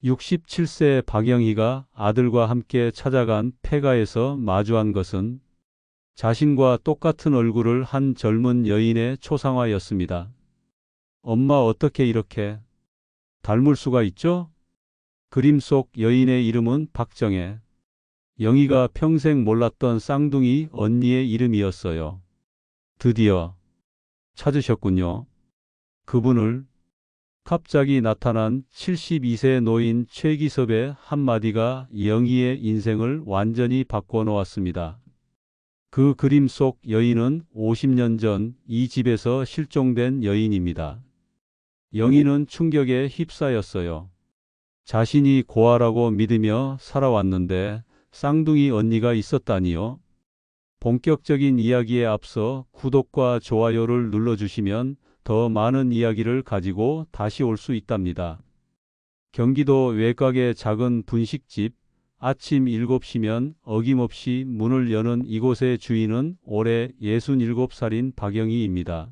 67세 박영희가 아들과 함께 찾아간 폐가에서 마주한 것은 자신과 똑같은 얼굴을 한 젊은 여인의 초상화였습니다. 엄마 어떻게 이렇게 닮을 수가 있죠? 그림 속 여인의 이름은 박정혜. 영희가 평생 몰랐던 쌍둥이 언니의 이름이었어요. 드디어 찾으셨군요. 그분을. 갑자기 나타난 72세 노인 최기섭의 한마디가 영희의 인생을 완전히 바꿔놓았습니다. 그 그림 속 여인은 50년 전 이 집에서 실종된 여인입니다. 영희는 충격에 휩싸였어요. 자신이 고아라고 믿으며 살아왔는데 쌍둥이 언니가 있었다니요. 본격적인 이야기에 앞서 구독과 좋아요를 눌러주시면 더 많은 이야기를 가지고 다시 올 수 있답니다. 경기도 외곽의 작은 분식집. 아침 7시면 어김없이 문을 여는 이곳의 주인은 올해 67살인 박영희입니다.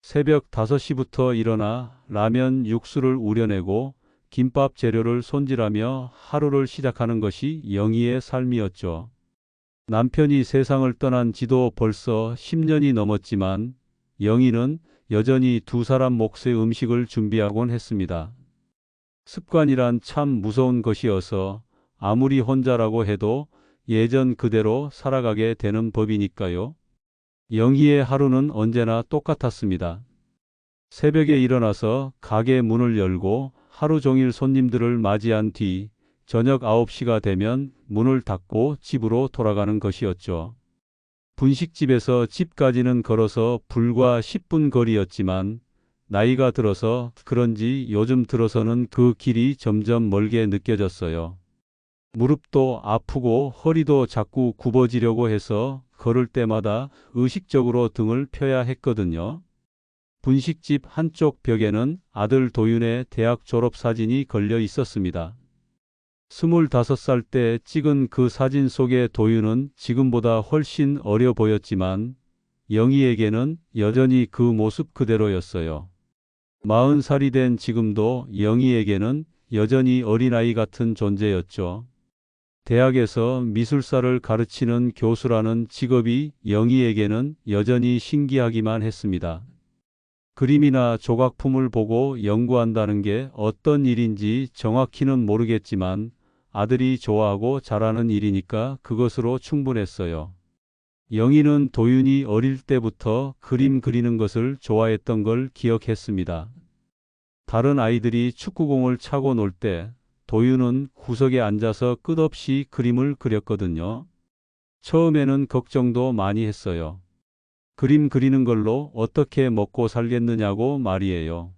새벽 5시부터 일어나 라면 육수를 우려내고 김밥 재료를 손질하며 하루를 시작하는 것이 영희의 삶이었죠. 남편이 세상을 떠난 지도 벌써 10년이 넘었지만 영희는 여전히 두 사람 몫의 음식을 준비하곤 했습니다. 습관이란 참 무서운 것이어서 아무리 혼자라고 해도 예전 그대로 살아가게 되는 법이니까요. 영희의 하루는 언제나 똑같았습니다. 새벽에 일어나서 가게 문을 열고 하루 종일 손님들을 맞이한 뒤 저녁 9시가 되면 문을 닫고 집으로 돌아가는 것이었죠. 분식집에서 집까지는 걸어서 불과 10분 거리였지만 나이가 들어서 그런지 요즘 들어서는 그 길이 점점 멀게 느껴졌어요. 무릎도 아프고 허리도 자꾸 굽어지려고 해서 걸을 때마다 의식적으로 등을 펴야 했거든요. 분식집 한쪽 벽에는 아들 도윤의 대학 졸업 사진이 걸려 있었습니다. 25살 때 찍은 그 사진 속의 도윤은 지금보다 훨씬 어려 보였지만 영희에게는 여전히 그 모습 그대로였어요. 40살이 된 지금도 영희에게는 여전히 어린아이 같은 존재였죠. 대학에서 미술사를 가르치는 교수라는 직업이 영희에게는 여전히 신기하기만 했습니다. 그림이나 조각품을 보고 연구한다는 게 어떤 일인지 정확히는 모르겠지만 아들이 좋아하고 잘하는 일이니까 그것으로 충분했어요. 영희는 도윤이 어릴 때부터 그림 그리는 것을 좋아했던 걸 기억했습니다. 다른 아이들이 축구공을 차고 놀 때 도윤은 구석에 앉아서 끝없이 그림을 그렸거든요. 처음에는 걱정도 많이 했어요. 그림 그리는 걸로 어떻게 먹고 살겠느냐고 말이에요.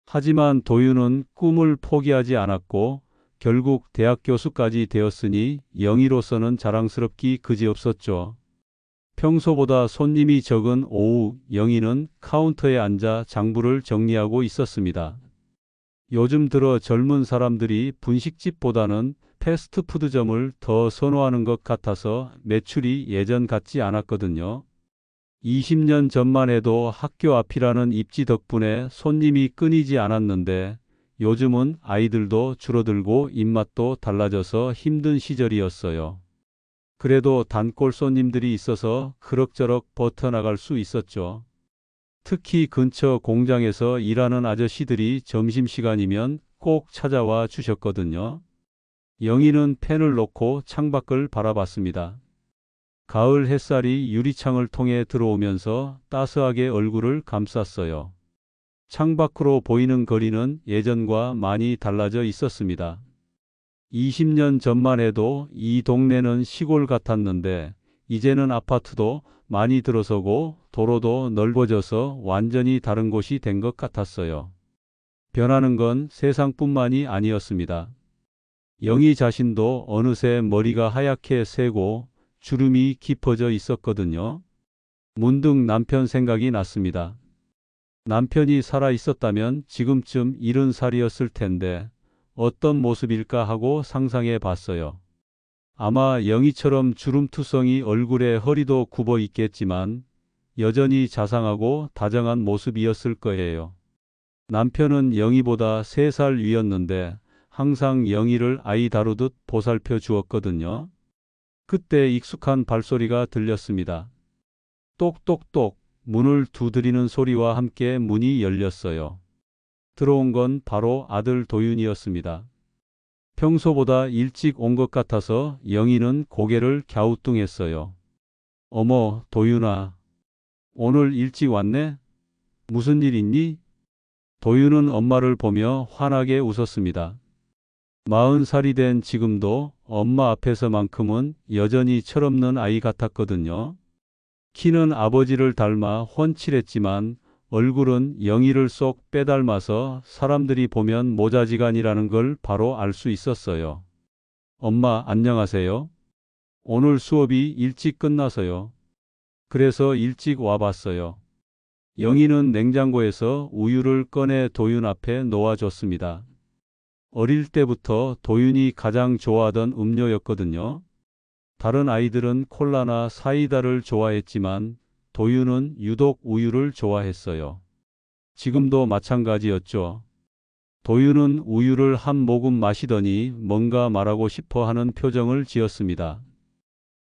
하지만 도윤은 꿈을 포기하지 않았고 결국 대학 교수까지 되었으니 영희로서는 자랑스럽기 그지없었죠. 평소보다 손님이 적은 오후 영희는 카운터에 앉아 장부를 정리하고 있었습니다. 요즘 들어 젊은 사람들이 분식집보다는 패스트푸드점을 더 선호하는 것 같아서 매출이 예전 같지 않았거든요. 20년 전만 해도 학교 앞이라는 입지 덕분에 손님이 끊이지 않았는데 요즘은 아이들도 줄어들고 입맛도 달라져서 힘든 시절이었어요. 그래도 단골 손님들이 있어서 그럭저럭 버텨나갈 수 있었죠. 특히 근처 공장에서 일하는 아저씨들이 점심시간이면 꼭 찾아와 주셨거든요. 영희는 펜을 놓고 창밖을 바라봤습니다. 가을 햇살이 유리창을 통해 들어오면서 따스하게 얼굴을 감쌌어요. 창밖으로 보이는 거리는 예전과 많이 달라져 있었습니다. 20년 전만 해도 이 동네는 시골 같았는데 이제는 아파트도 많이 들어서고 도로도 넓어져서 완전히 다른 곳이 된 것 같았어요. 변하는 건 세상뿐만이 아니었습니다. 영희 자신도 어느새 머리가 하얗게 새고 주름이 깊어져 있었거든요. 문득 남편 생각이 났습니다. 남편이 살아 있었다면 지금쯤 70살이었을 텐데 어떤 모습일까 하고 상상해 봤어요. 아마 영희처럼 주름투성이 얼굴에 허리도 굽어 있겠지만 여전히 자상하고 다정한 모습이었을 거예요. 남편은 영희보다 3살 위였는데 항상 영희를 아이 다루듯 보살펴 주었거든요. 그때 익숙한 발소리가 들렸습니다. 똑똑똑 문을 두드리는 소리와 함께 문이 열렸어요. 들어온 건 바로 아들 도윤이었습니다. 평소보다 일찍 온 것 같아서 영희는 고개를 갸우뚱했어요. 어머, 도윤아. 오늘 일찍 왔네? 무슨 일 있니? 도윤은 엄마를 보며 환하게 웃었습니다. 40살이 된 지금도 엄마 앞에서만큼은 여전히 철없는 아이 같았거든요. 키는 아버지를 닮아 훤칠했지만 얼굴은 영희를 쏙 빼닮아서 사람들이 보면 모자지간이라는 걸 바로 알 수 있었어요. 엄마, 안녕하세요. 오늘 수업이 일찍 끝나서요. 그래서 일찍 와봤어요. 영희는 냉장고에서 우유를 꺼내 도윤 앞에 놓아줬습니다. 어릴 때부터 도윤이 가장 좋아하던 음료였거든요. 다른 아이들은 콜라나 사이다를 좋아했지만 도윤은 유독 우유를 좋아했어요. 지금도 마찬가지였죠. 도윤은 우유를 한 모금 마시더니 뭔가 말하고 싶어 하는 표정을 지었습니다.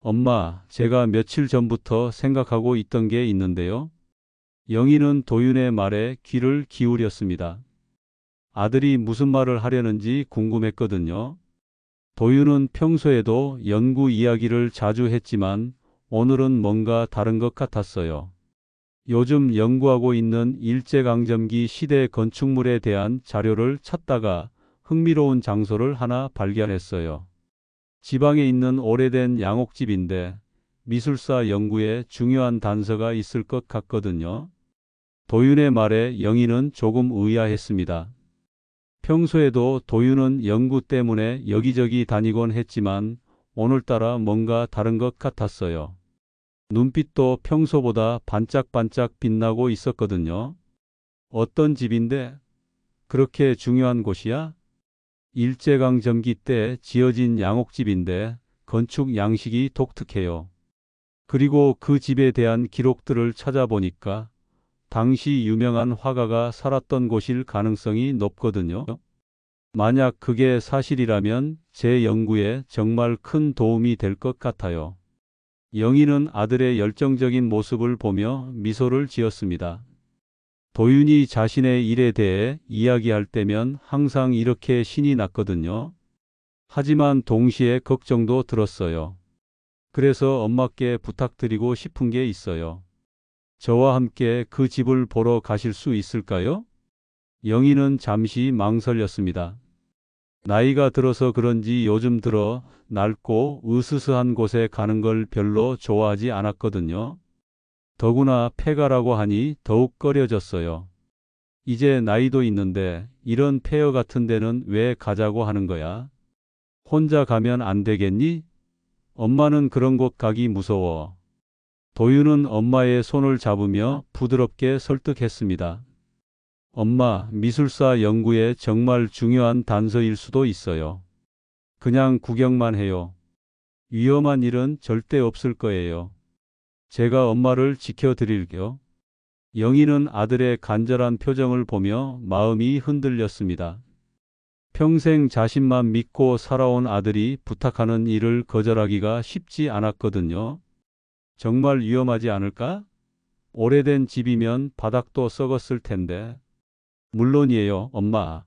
엄마, 제가 며칠 전부터 생각하고 있던 게 있는데요. 영희는 도윤의 말에 귀를 기울였습니다. 아들이 무슨 말을 하려는지 궁금했거든요. 도윤은 평소에도 연구 이야기를 자주 했지만 오늘은 뭔가 다른 것 같았어요. 요즘 연구하고 있는 일제강점기 시대 건축물에 대한 자료를 찾다가 흥미로운 장소를 하나 발견했어요. 지방에 있는 오래된 양옥집인데 미술사 연구에 중요한 단서가 있을 것 같거든요. 도윤의 말에 영희는 조금 의아했습니다. 평소에도 도윤은 연구 때문에 여기저기 다니곤 했지만 오늘따라 뭔가 다른 것 같았어요. 눈빛도 평소보다 반짝반짝 빛나고 있었거든요. 어떤 집인데 그렇게 중요한 곳이야? 일제강점기 때 지어진 양옥집인데 건축 양식이 독특해요. 그리고 그 집에 대한 기록들을 찾아보니까 당시 유명한 화가가 살았던 곳일 가능성이 높거든요. 만약 그게 사실이라면 제 연구에 정말 큰 도움이 될 것 같아요. 영희는 아들의 열정적인 모습을 보며 미소를 지었습니다. 도윤이 자신의 일에 대해 이야기할 때면 항상 이렇게 신이 났거든요. 하지만 동시에 걱정도 들었어요. 그래서 엄마께 부탁드리고 싶은 게 있어요. 저와 함께 그 집을 보러 가실 수 있을까요? 영희는 잠시 망설였습니다. 나이가 들어서 그런지 요즘 들어 낡고 으스스한 곳에 가는 걸 별로 좋아하지 않았거든요. 더구나 폐가라고 하니 더욱 꺼려졌어요. 이제 나이도 있는데 이런 폐허 같은 데는 왜 가자고 하는 거야? 혼자 가면 안 되겠니? 엄마는 그런 곳 가기 무서워. 도윤은 엄마의 손을 잡으며 부드럽게 설득했습니다. 엄마, 미술사 연구에 정말 중요한 단서일 수도 있어요. 그냥 구경만 해요. 위험한 일은 절대 없을 거예요. 제가 엄마를 지켜드릴게요. 영희는 아들의 간절한 표정을 보며 마음이 흔들렸습니다. 평생 자신만 믿고 살아온 아들이 부탁하는 일을 거절하기가 쉽지 않았거든요. 정말 위험하지 않을까? 오래된 집이면 바닥도 썩었을 텐데. 물론이에요, 엄마.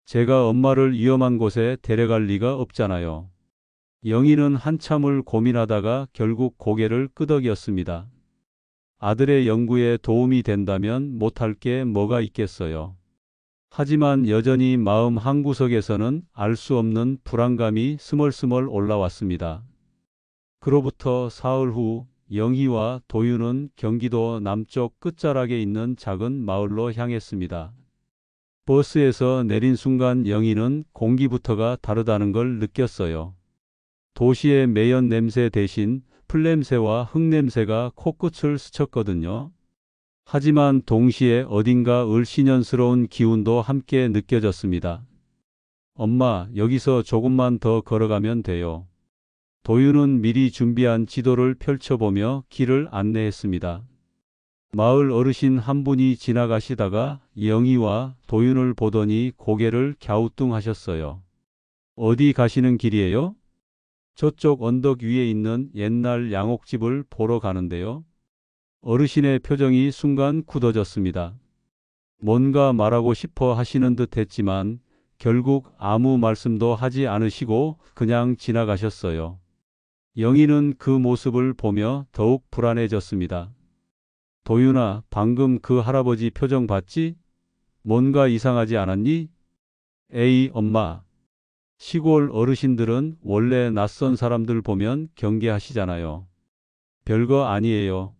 제가 엄마를 위험한 곳에 데려갈 리가 없잖아요. 영희는 한참을 고민하다가 결국 고개를 끄덕였습니다. 아들의 연구에 도움이 된다면 못할 게 뭐가 있겠어요. 하지만 여전히 마음 한구석에서는 알 수 없는 불안감이 스멀스멀 올라왔습니다. 그로부터 사흘 후 영희와 도윤은 경기도 남쪽 끝자락에 있는 작은 마을로 향했습니다. 버스에서 내린 순간 영희는 공기부터가 다르다는 걸 느꼈어요. 도시의 매연 냄새 대신 풀냄새와 흙냄새가 코끝을 스쳤거든요. 하지만 동시에 어딘가 을씨년스러운 기운도 함께 느껴졌습니다. 엄마, 여기서 조금만 더 걸어가면 돼요. 도윤은 미리 준비한 지도를 펼쳐보며 길을 안내했습니다. 마을 어르신 한 분이 지나가시다가 영희와 도윤을 보더니 고개를 갸우뚱하셨어요. 어디 가시는 길이에요? 저쪽 언덕 위에 있는 옛날 양옥집을 보러 가는데요. 어르신의 표정이 순간 굳어졌습니다. 뭔가 말하고 싶어 하시는 듯 했지만 결국 아무 말씀도 하지 않으시고 그냥 지나가셨어요. 영희는 그 모습을 보며 더욱 불안해졌습니다. 도윤아, 방금 그 할아버지 표정 봤지? 뭔가 이상하지 않았니? 에이, 엄마. 시골 어르신들은 원래 낯선 사람들 보면 경계하시잖아요. 별거 아니에요.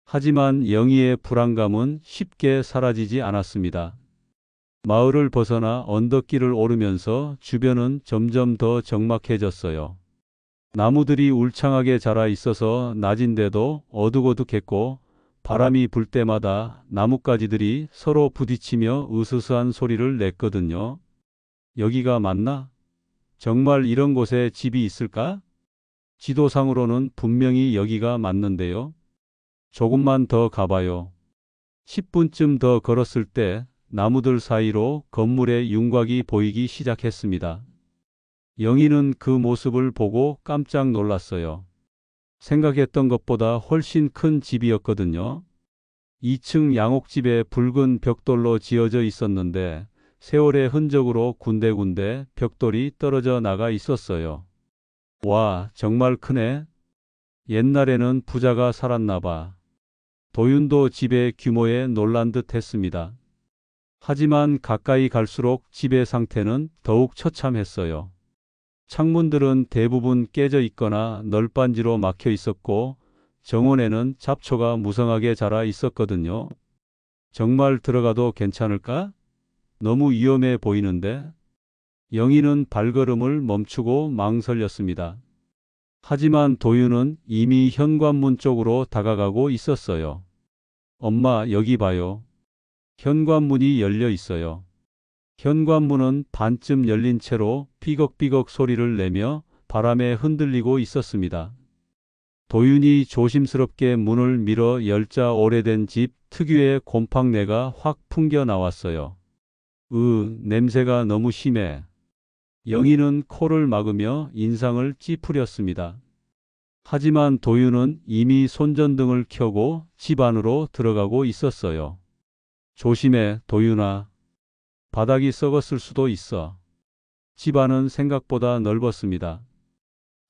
하지만 영희의 불안감은 쉽게 사라지지 않았습니다. 마을을 벗어나 언덕길을 오르면서 주변은 점점 더 적막해졌어요. 나무들이 울창하게 자라 있어서 낮인데도 어둑어둑했고 바람이 불 때마다 나뭇가지들이 서로 부딪히며 으스스한 소리를 냈거든요. 여기가 맞나? 정말 이런 곳에 집이 있을까? 지도상으로는 분명히 여기가 맞는데요. 조금만 더 가봐요. 10분쯤 더 걸었을 때 나무들 사이로 건물의 윤곽이 보이기 시작했습니다. 영희는 그 모습을 보고 깜짝 놀랐어요. 생각했던 것보다 훨씬 큰 집이었거든요. 2층 양옥집에 붉은 벽돌로 지어져 있었는데 세월의 흔적으로 군데군데 벽돌이 떨어져 나가 있었어요. 와, 정말 크네. 옛날에는 부자가 살았나 봐. 도윤도 집의 규모에 놀란 듯 했습니다. 하지만 가까이 갈수록 집의 상태는 더욱 처참했어요. 창문들은 대부분 깨져 있거나 널빤지로 막혀 있었고 정원에는 잡초가 무성하게 자라 있었거든요. 정말 들어가도 괜찮을까? 너무 위험해 보이는데? 영희는 발걸음을 멈추고 망설였습니다. 하지만 도윤은 이미 현관문 쪽으로 다가가고 있었어요. 엄마, 여기 봐요. 현관문이 열려 있어요. 현관문은 반쯤 열린 채로 삐걱삐걱 소리를 내며 바람에 흔들리고 있었습니다. 도윤이 조심스럽게 문을 밀어 열자 오래된 집 특유의 곰팡내가 확 풍겨 나왔어요. 냄새가 너무 심해. 영희는 코를 막으며 인상을 찌푸렸습니다. 하지만 도윤은 이미 손전등을 켜고 집 안으로 들어가고 있었어요. 조심해, 도윤아. 바닥이 썩었을 수도 있어. 집 안은 생각보다 넓었습니다.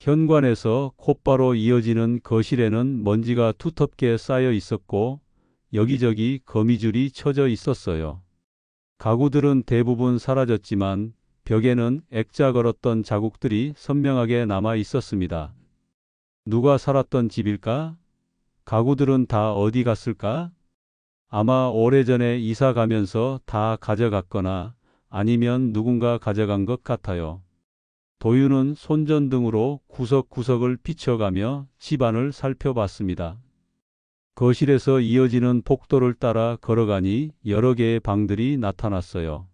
현관에서 곧바로 이어지는 거실에는 먼지가 두텁게 쌓여 있었고 여기저기 거미줄이 쳐져 있었어요. 가구들은 대부분 사라졌지만 벽에는 액자 걸었던 자국들이 선명하게 남아 있었습니다. 누가 살았던 집일까? 가구들은 다 어디 갔을까? 아마 오래전에 이사 가면서 다 가져갔거나 아니면 누군가 가져간 것 같아요. 도윤은 손전등으로 구석구석을 비춰가며 집안을 살펴봤습니다. 거실에서 이어지는 복도를 따라 걸어가니 여러 개의 방들이 나타났어요.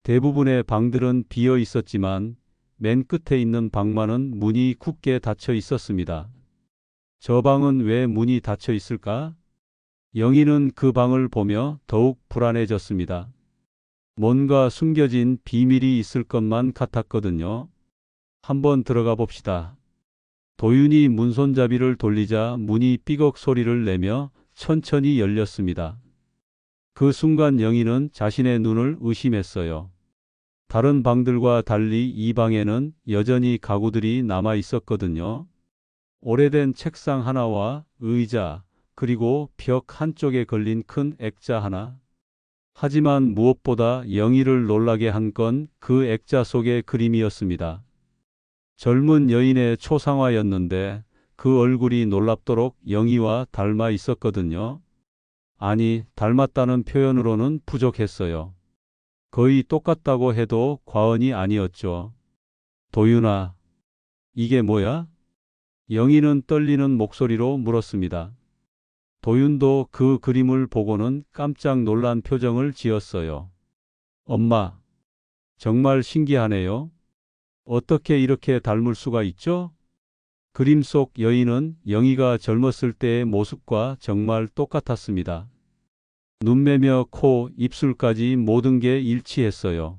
대부분의 방들은 비어 있었지만 맨 끝에 있는 방만은 문이 굳게 닫혀 있었습니다. 저 방은 왜 문이 닫혀 있을까? 영희는 그 방을 보며 더욱 불안해졌습니다. 뭔가 숨겨진 비밀이 있을 것만 같았거든요. 한번 들어가 봅시다. 도윤이 문손잡이를 돌리자 문이 삐걱 소리를 내며 천천히 열렸습니다. 그 순간 영희는 자신의 눈을 의심했어요. 다른 방들과 달리 이 방에는 여전히 가구들이 남아 있었거든요. 오래된 책상 하나와 의자, 그리고 벽 한쪽에 걸린 큰 액자 하나. 하지만 무엇보다 영희를 놀라게 한 건 그 액자 속의 그림이었습니다. 젊은 여인의 초상화였는데 그 얼굴이 놀랍도록 영희와 닮아 있었거든요. 아니, 닮았다는 표현으로는 부족했어요. 거의 똑같다고 해도 과언이 아니었죠. 도윤아, 이게 뭐야? 영희는 떨리는 목소리로 물었습니다. 도윤도 그 그림을 보고는 깜짝 놀란 표정을 지었어요. 엄마, 정말 신기하네요. 어떻게 이렇게 닮을 수가 있죠? 그림 속 여인은 영희가 젊었을 때의 모습과 정말 똑같았습니다. 눈매며 코, 입술까지 모든 게 일치했어요.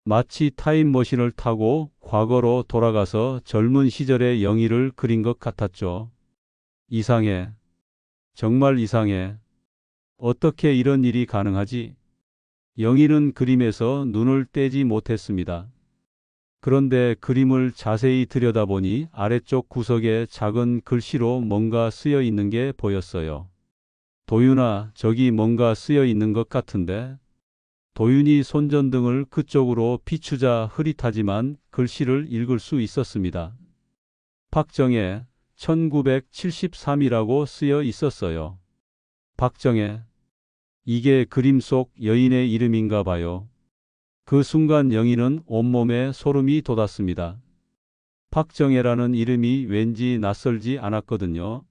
마치 타임머신을 타고 과거로 돌아가서 젊은 시절의 영희를 그린 것 같았죠. 이상해. 정말 이상해. 어떻게 이런 일이 가능하지? 영희는 그림에서 눈을 떼지 못했습니다. 그런데 그림을 자세히 들여다보니 아래쪽 구석에 작은 글씨로 뭔가 쓰여 있는 게 보였어요. 도윤아, 저기 뭔가 쓰여 있는 것 같은데? 도윤이 손전등을 그쪽으로 비추자 흐릿하지만 글씨를 읽을 수 있었습니다. 박정혜, 1973이라고 쓰여 있었어요. 박정혜. 이게 그림 속 여인의 이름인가 봐요. 그 순간 영희는 온몸에 소름이 돋았습니다. 박정혜라는 이름이 왠지 낯설지 않았거든요.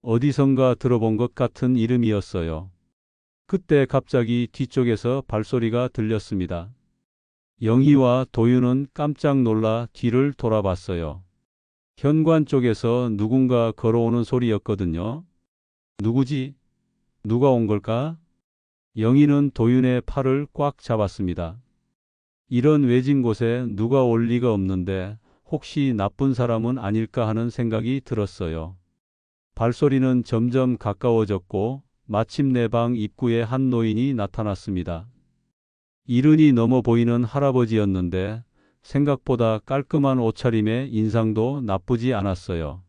어디선가 들어본 것 같은 이름이었어요. 그때 갑자기 뒤쪽에서 발소리가 들렸습니다. 영희와 도윤은 깜짝 놀라 뒤를 돌아봤어요. 현관 쪽에서 누군가 걸어오는 소리였거든요. 누구지? 누가 온 걸까? 영희는 도윤의 팔을 꽉 잡았습니다. 이런 외진 곳에 누가 올 리가 없는데 혹시 나쁜 사람은 아닐까 하는 생각이 들었어요. 발소리는 점점 가까워졌고 마침내 방 입구에 한 노인이 나타났습니다. 이른이 넘어 보이는 할아버지였는데 생각보다 깔끔한 옷차림에 인상도 나쁘지 않았어요.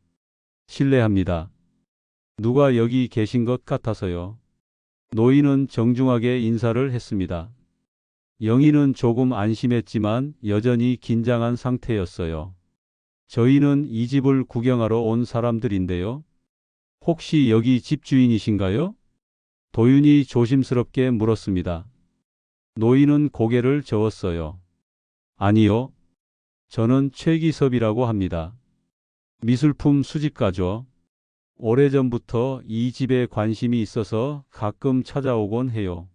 실례합니다. 누가 여기 계신 것 같아서요. 노인은 정중하게 인사를 했습니다. 영희는 조금 안심했지만 여전히 긴장한 상태였어요. 저희는 이 집을 구경하러 온 사람들인데요. 혹시 여기 집주인이신가요? 도윤이 조심스럽게 물었습니다. 노인은 고개를 저었어요. 아니요. 저는 최기섭이라고 합니다. 미술품 수집가죠. 오래전부터 이 집에 관심이 있어서 가끔 찾아오곤 해요.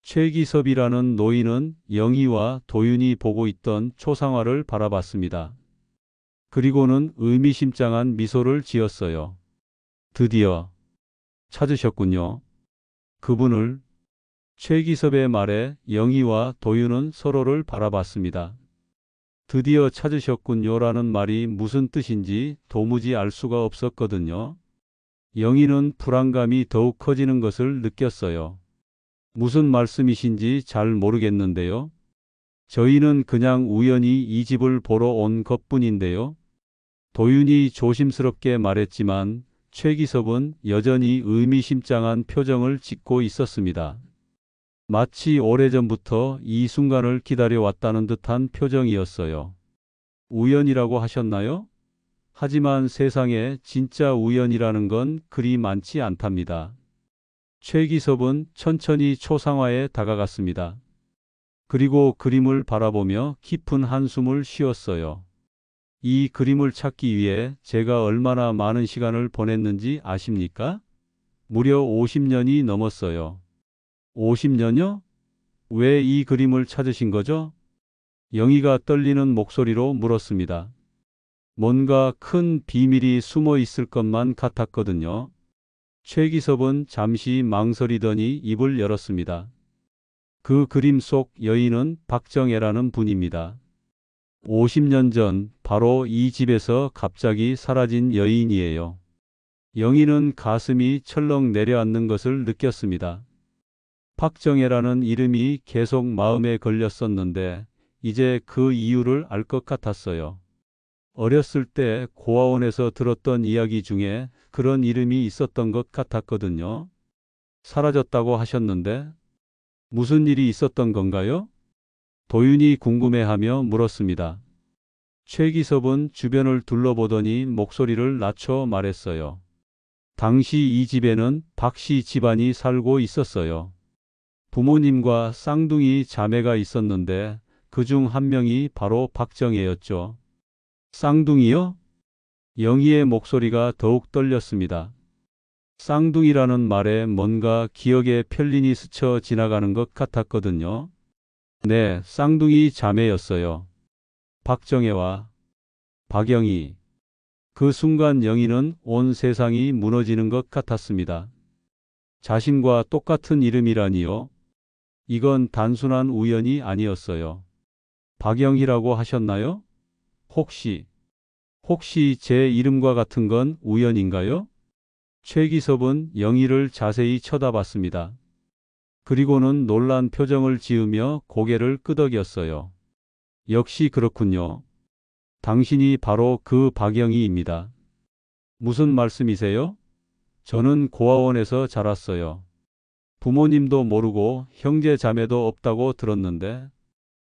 최기섭이라는 노인은 영희와 도윤이 보고 있던 초상화를 바라봤습니다. 그리고는 의미심장한 미소를 지었어요. 드디어 찾으셨군요. 그분을. 최기섭의 말에 영희와 도윤은 서로를 바라봤습니다. 드디어 찾으셨군요라는 말이 무슨 뜻인지 도무지 알 수가 없었거든요. 영희는 불안감이 더욱 커지는 것을 느꼈어요. 무슨 말씀이신지 잘 모르겠는데요. 저희는 그냥 우연히 이 집을 보러 온 것뿐인데요. 도윤이 조심스럽게 말했지만 최기섭은 여전히 의미심장한 표정을 짓고 있었습니다. 마치 오래전부터 이 순간을 기다려왔다는 듯한 표정이었어요. 우연이라고 하셨나요? 하지만 세상에 진짜 우연이라는 건 그리 많지 않답니다. 최기섭은 천천히 초상화에 다가갔습니다. 그리고 그림을 바라보며 깊은 한숨을 쉬었어요. 이 그림을 찾기 위해 제가 얼마나 많은 시간을 보냈는지 아십니까? 무려 50년이 넘었어요. 50년요? 왜 이 그림을 찾으신 거죠? 영희가 떨리는 목소리로 물었습니다. 뭔가 큰 비밀이 숨어 있을 것만 같았거든요. 최기섭은 잠시 망설이더니 입을 열었습니다. 그 그림 속 여인은 박정혜라는 분입니다. 50년 전 바로 이 집에서 갑자기 사라진 여인이에요. 영희는 가슴이 철렁 내려앉는 것을 느꼈습니다. 박정혜라는 이름이 계속 마음에 걸렸었는데 이제 그 이유를 알 것 같았어요. 어렸을 때 고아원에서 들었던 이야기 중에 그런 이름이 있었던 것 같았거든요. 사라졌다고 하셨는데 무슨 일이 있었던 건가요? 도윤이 궁금해하며 물었습니다. 최기섭은 주변을 둘러보더니 목소리를 낮춰 말했어요. 당시 이 집에는 박씨 집안이 살고 있었어요. 부모님과 쌍둥이 자매가 있었는데 그중 한 명이 바로 박정혜였죠. 쌍둥이요? 영희의 목소리가 더욱 떨렸습니다. 쌍둥이라는 말에 뭔가 기억의 편린이 스쳐 지나가는 것 같았거든요. 네, 쌍둥이 자매였어요. 박정혜와 박영희. 그 순간 영희는 온 세상이 무너지는 것 같았습니다. 자신과 똑같은 이름이라니요. 이건 단순한 우연이 아니었어요. 박영희라고 하셨나요? 혹시 제 이름과 같은 건 우연인가요? 최기섭은 영희를 자세히 쳐다봤습니다. 그리고는 놀란 표정을 지으며 고개를 끄덕였어요. 역시 그렇군요. 당신이 바로 그 박영희입니다. 무슨 말씀이세요? 저는 고아원에서 자랐어요. 부모님도 모르고 형제 자매도 없다고 들었는데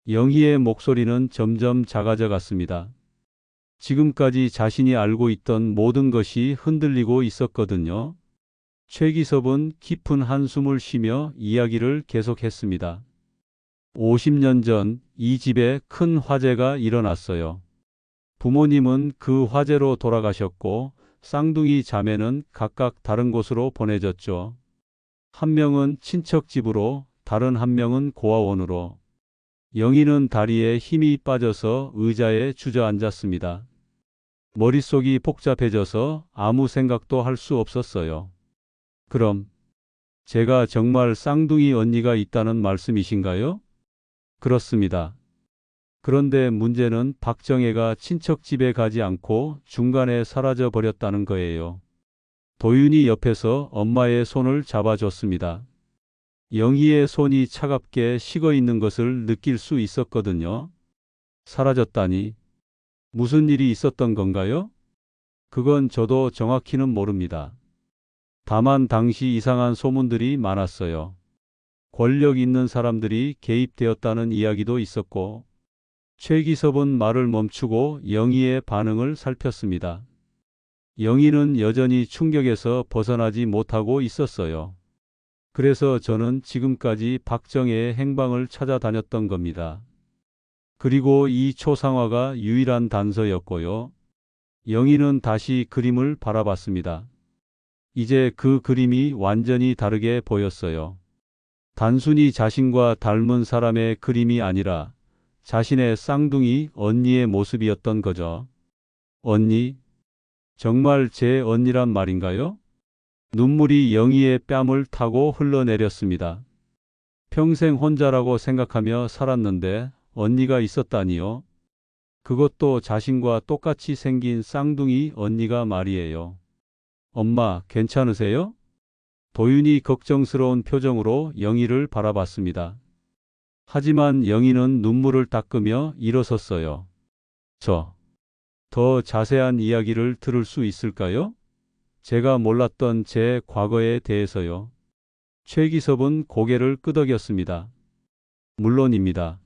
영희의 목소리는 점점 작아져 갔습니다. 지금까지 자신이 알고 있던 모든 것이 흔들리고 있었거든요. 최기섭은 깊은 한숨을 쉬며 이야기를 계속했습니다. 50년 전 이 집에 큰 화재가 일어났어요. 부모님은 그 화재로 돌아가셨고 쌍둥이 자매는 각각 다른 곳으로 보내졌죠. 한 명은 친척 집으로, 다른 한 명은 고아원으로. 영희는 다리에 힘이 빠져서 의자에 주저앉았습니다. 머릿속이 복잡해져서 아무 생각도 할 수 없었어요. 그럼 제가 정말 쌍둥이 언니가 있다는 말씀이신가요? 그렇습니다. 그런데 문제는 박정혜가 친척 집에 가지 않고 중간에 사라져 버렸다는 거예요. 도윤이 옆에서 엄마의 손을 잡아줬습니다. 영희의 손이 차갑게 식어 있는 것을 느낄 수 있었거든요. 사라졌다니. 무슨 일이 있었던 건가요? 그건 저도 정확히는 모릅니다. 다만 당시 이상한 소문들이 많았어요. 권력 있는 사람들이 개입되었다는 이야기도 있었고, 최기섭은 말을 멈추고 영희의 반응을 살폈습니다. 영희는 여전히 충격에서 벗어나지 못하고 있었어요. 그래서 저는 지금까지 박정혜의 행방을 찾아다녔던 겁니다. 그리고 이 초상화가 유일한 단서였고요. 영희는 다시 그림을 바라봤습니다. 이제 그 그림이 완전히 다르게 보였어요. 단순히 자신과 닮은 사람의 그림이 아니라 자신의 쌍둥이 언니의 모습이었던 거죠. 언니? 정말 제 언니란 말인가요? 눈물이 영희의 뺨을 타고 흘러내렸습니다. 평생 혼자라고 생각하며 살았는데 언니가 있었다니요. 그것도 자신과 똑같이 생긴 쌍둥이 언니가 말이에요. 엄마, 괜찮으세요? 도윤이 걱정스러운 표정으로 영희를 바라봤습니다. 하지만 영희는 눈물을 닦으며 일어섰어요. 더 자세한 이야기를 들을 수 있을까요? 제가 몰랐던 제 과거에 대해서요. 최기섭은 고개를 끄덕였습니다. 물론입니다.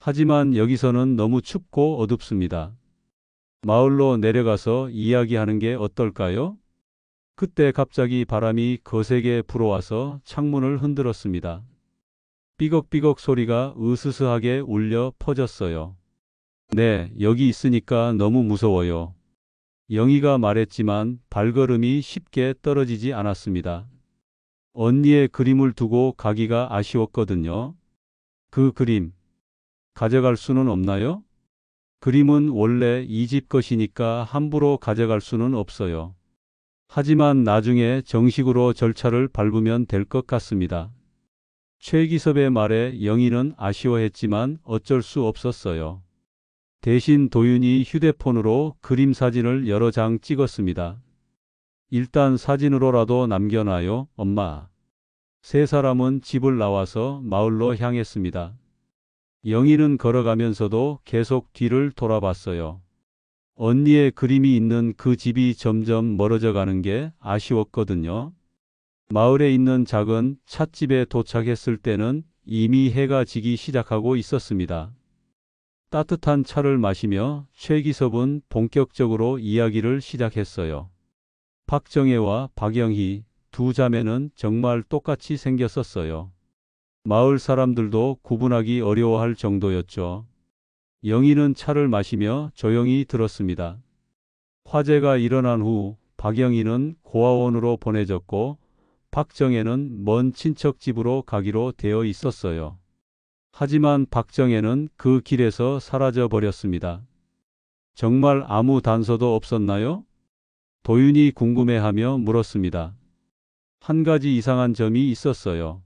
하지만 여기서는 너무 춥고 어둡습니다. 마을로 내려가서 이야기하는 게 어떨까요? 그때 갑자기 바람이 거세게 불어와서 창문을 흔들었습니다. 삐걱삐걱 소리가 으스스하게 울려 퍼졌어요. 네, 여기 있으니까 너무 무서워요. 영희가 말했지만 발걸음이 쉽게 떨어지지 않았습니다. 언니의 그림을 두고 가기가 아쉬웠거든요. 그 그림, 가져갈 수는 없나요? 그림은 원래 이 집 것이니까 함부로 가져갈 수는 없어요. 하지만 나중에 정식으로 절차를 밟으면 될 것 같습니다. 최기섭의 말에 영희는 아쉬워했지만 어쩔 수 없었어요. 대신 도윤이 휴대폰으로 그림 사진을 여러 장 찍었습니다. 일단 사진으로라도 남겨놔요, 엄마. 세 사람은 집을 나와서 마을로 향했습니다. 영희는 걸어가면서도 계속 뒤를 돌아봤어요. 언니의 그림이 있는 그 집이 점점 멀어져 가는 게 아쉬웠거든요. 마을에 있는 작은 찻집에 도착했을 때는 이미 해가 지기 시작하고 있었습니다. 따뜻한 차를 마시며 최기섭은 본격적으로 이야기를 시작했어요. 박정혜와 박영희 두 자매는 정말 똑같이 생겼었어요. 마을 사람들도 구분하기 어려워할 정도였죠. 영희는 차를 마시며 조용히 들었습니다. 화재가 일어난 후 박영희는 고아원으로 보내졌고 박정혜는 먼 친척 집으로 가기로 되어 있었어요. 하지만 박정혜는 그 길에서 사라져 버렸습니다. 정말 아무 단서도 없었나요? 도윤이 궁금해하며 물었습니다. 한 가지 이상한 점이 있었어요.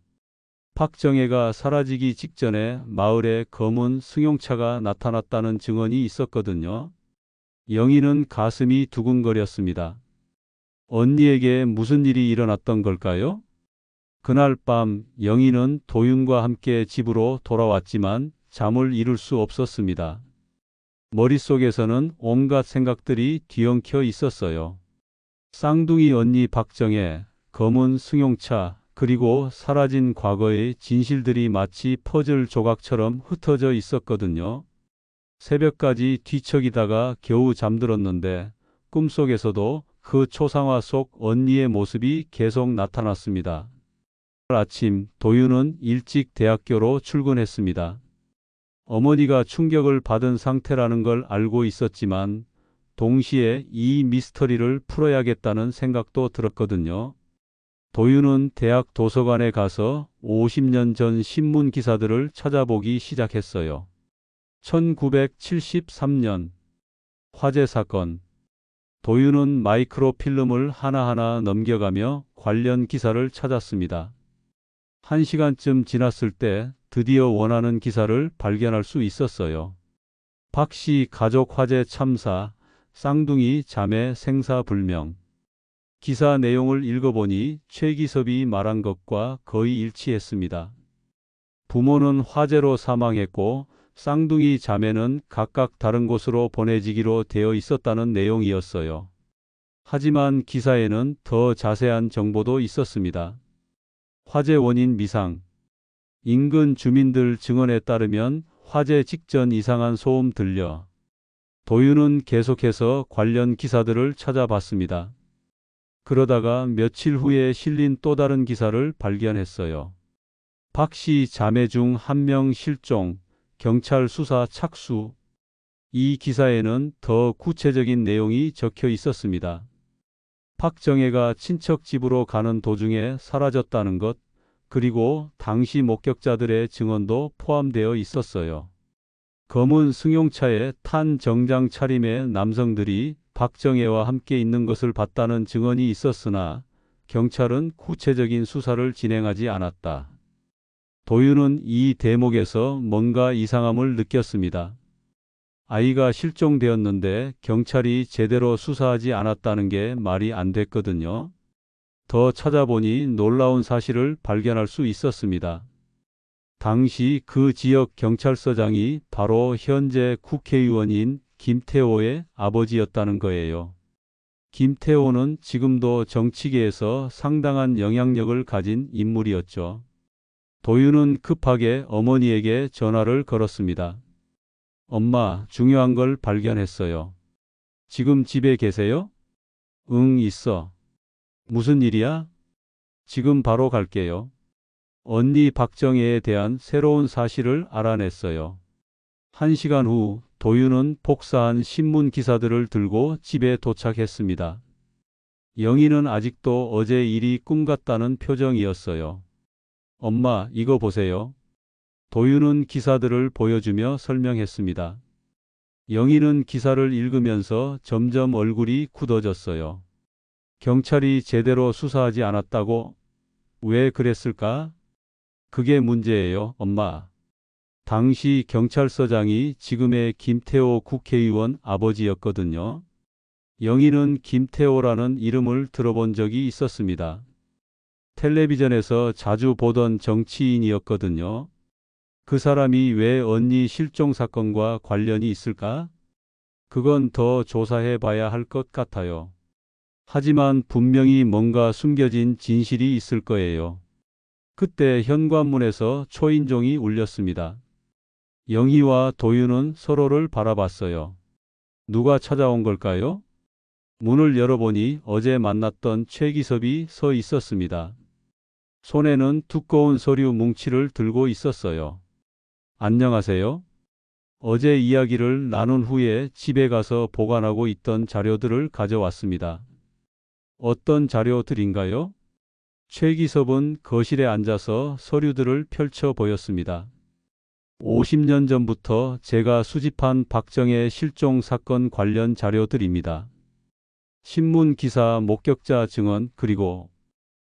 박정혜가 사라지기 직전에 마을에 검은 승용차가 나타났다는 증언이 있었거든요. 영희는 가슴이 두근거렸습니다. 언니에게 무슨 일이 일어났던 걸까요? 그날 밤 영희는 도윤과 함께 집으로 돌아왔지만 잠을 이룰 수 없었습니다. 머릿속에서는 온갖 생각들이 뒤엉켜 있었어요. 쌍둥이 언니 박정혜, 검은 승용차, 그리고 사라진 과거의 진실들이 마치 퍼즐 조각처럼 흩어져 있었거든요. 새벽까지 뒤척이다가 겨우 잠들었는데 꿈속에서도 그 초상화 속 언니의 모습이 계속 나타났습니다. 아침 도윤은 일찍 대학교로 출근했습니다. 어머니가 충격을 받은 상태라는 걸 알고 있었지만 동시에 이 미스터리를 풀어야겠다는 생각도 들었거든요. 도윤은 대학 도서관에 가서 50년 전 신문 기사들을 찾아보기 시작했어요. 1973년 화재 사건. 도윤은 마이크로필름을 하나하나 넘겨가며 관련 기사를 찾았습니다. 1시간쯤 지났을 때 드디어 원하는 기사를 발견할 수 있었어요. 박씨 가족 화재 참사, 쌍둥이 자매 생사불명. 기사 내용을 읽어보니 최기섭이 말한 것과 거의 일치했습니다. 부모는 화재로 사망했고 쌍둥이 자매는 각각 다른 곳으로 보내지기로 되어 있었다는 내용이었어요. 하지만 기사에는 더 자세한 정보도 있었습니다. 화재 원인 미상. 인근 주민들 증언에 따르면 화재 직전 이상한 소음 들려. 도윤은 계속해서 관련 기사들을 찾아봤습니다. 그러다가 며칠 후에 실린 또 다른 기사를 발견했어요. 박씨 자매 중 한 명 실종, 경찰 수사 착수. 이 기사에는 더 구체적인 내용이 적혀 있었습니다. 박정혜가 친척 집으로 가는 도중에 사라졌다는 것, 그리고 당시 목격자들의 증언도 포함되어 있었어요. 검은 승용차에 탄 정장 차림의 남성들이 박정혜와 함께 있는 것을 봤다는 증언이 있었으나 경찰은 구체적인 수사를 진행하지 않았다. 도윤은 이 대목에서 뭔가 이상함을 느꼈습니다. 아이가 실종되었는데 경찰이 제대로 수사하지 않았다는 게 말이 안 됐거든요. 더 찾아보니 놀라운 사실을 발견할 수 있었습니다. 당시 그 지역 경찰서장이 바로 현재 국회의원인 김태호의 아버지였다는 거예요. 김태호는 지금도 정치계에서 상당한 영향력을 가진 인물이었죠. 도윤은 급하게 어머니에게 전화를 걸었습니다. 엄마, 중요한 걸 발견했어요. 지금 집에 계세요? 응, 있어. 무슨 일이야? 지금 바로 갈게요. 언니 박정혜에 대한 새로운 사실을 알아냈어요. 1시간 후 도윤은 복사한 신문 기사들을 들고 집에 도착했습니다. 영희는 아직도 어제 일이 꿈 같다는 표정이었어요. 엄마, 이거 보세요. 도윤은 기사들을 보여주며 설명했습니다. 영희는 기사를 읽으면서 점점 얼굴이 굳어졌어요. 경찰이 제대로 수사하지 않았다고? 왜 그랬을까? 그게 문제예요, 엄마. 당시 경찰서장이 지금의 김태호 국회의원 아버지였거든요. 영희는 김태호라는 이름을 들어본 적이 있었습니다. 텔레비전에서 자주 보던 정치인이었거든요. 그 사람이 왜 언니 실종 사건과 관련이 있을까? 그건 더 조사해 봐야 할 것 같아요. 하지만 분명히 뭔가 숨겨진 진실이 있을 거예요. 그때 현관문에서 초인종이 울렸습니다. 영희와 도윤은 서로를 바라봤어요. 누가 찾아온 걸까요? 문을 열어보니 어제 만났던 최기섭이 서 있었습니다. 손에는 두꺼운 서류 뭉치를 들고 있었어요. 안녕하세요. 어제 이야기를 나눈 후에 집에 가서 보관하고 있던 자료들을 가져왔습니다. 어떤 자료들인가요? 최기섭은 거실에 앉아서 서류들을 펼쳐 보였습니다. 50년 전부터 제가 수집한 박정혜 실종 사건 관련 자료들입니다. 신문 기사, 목격자 증언, 그리고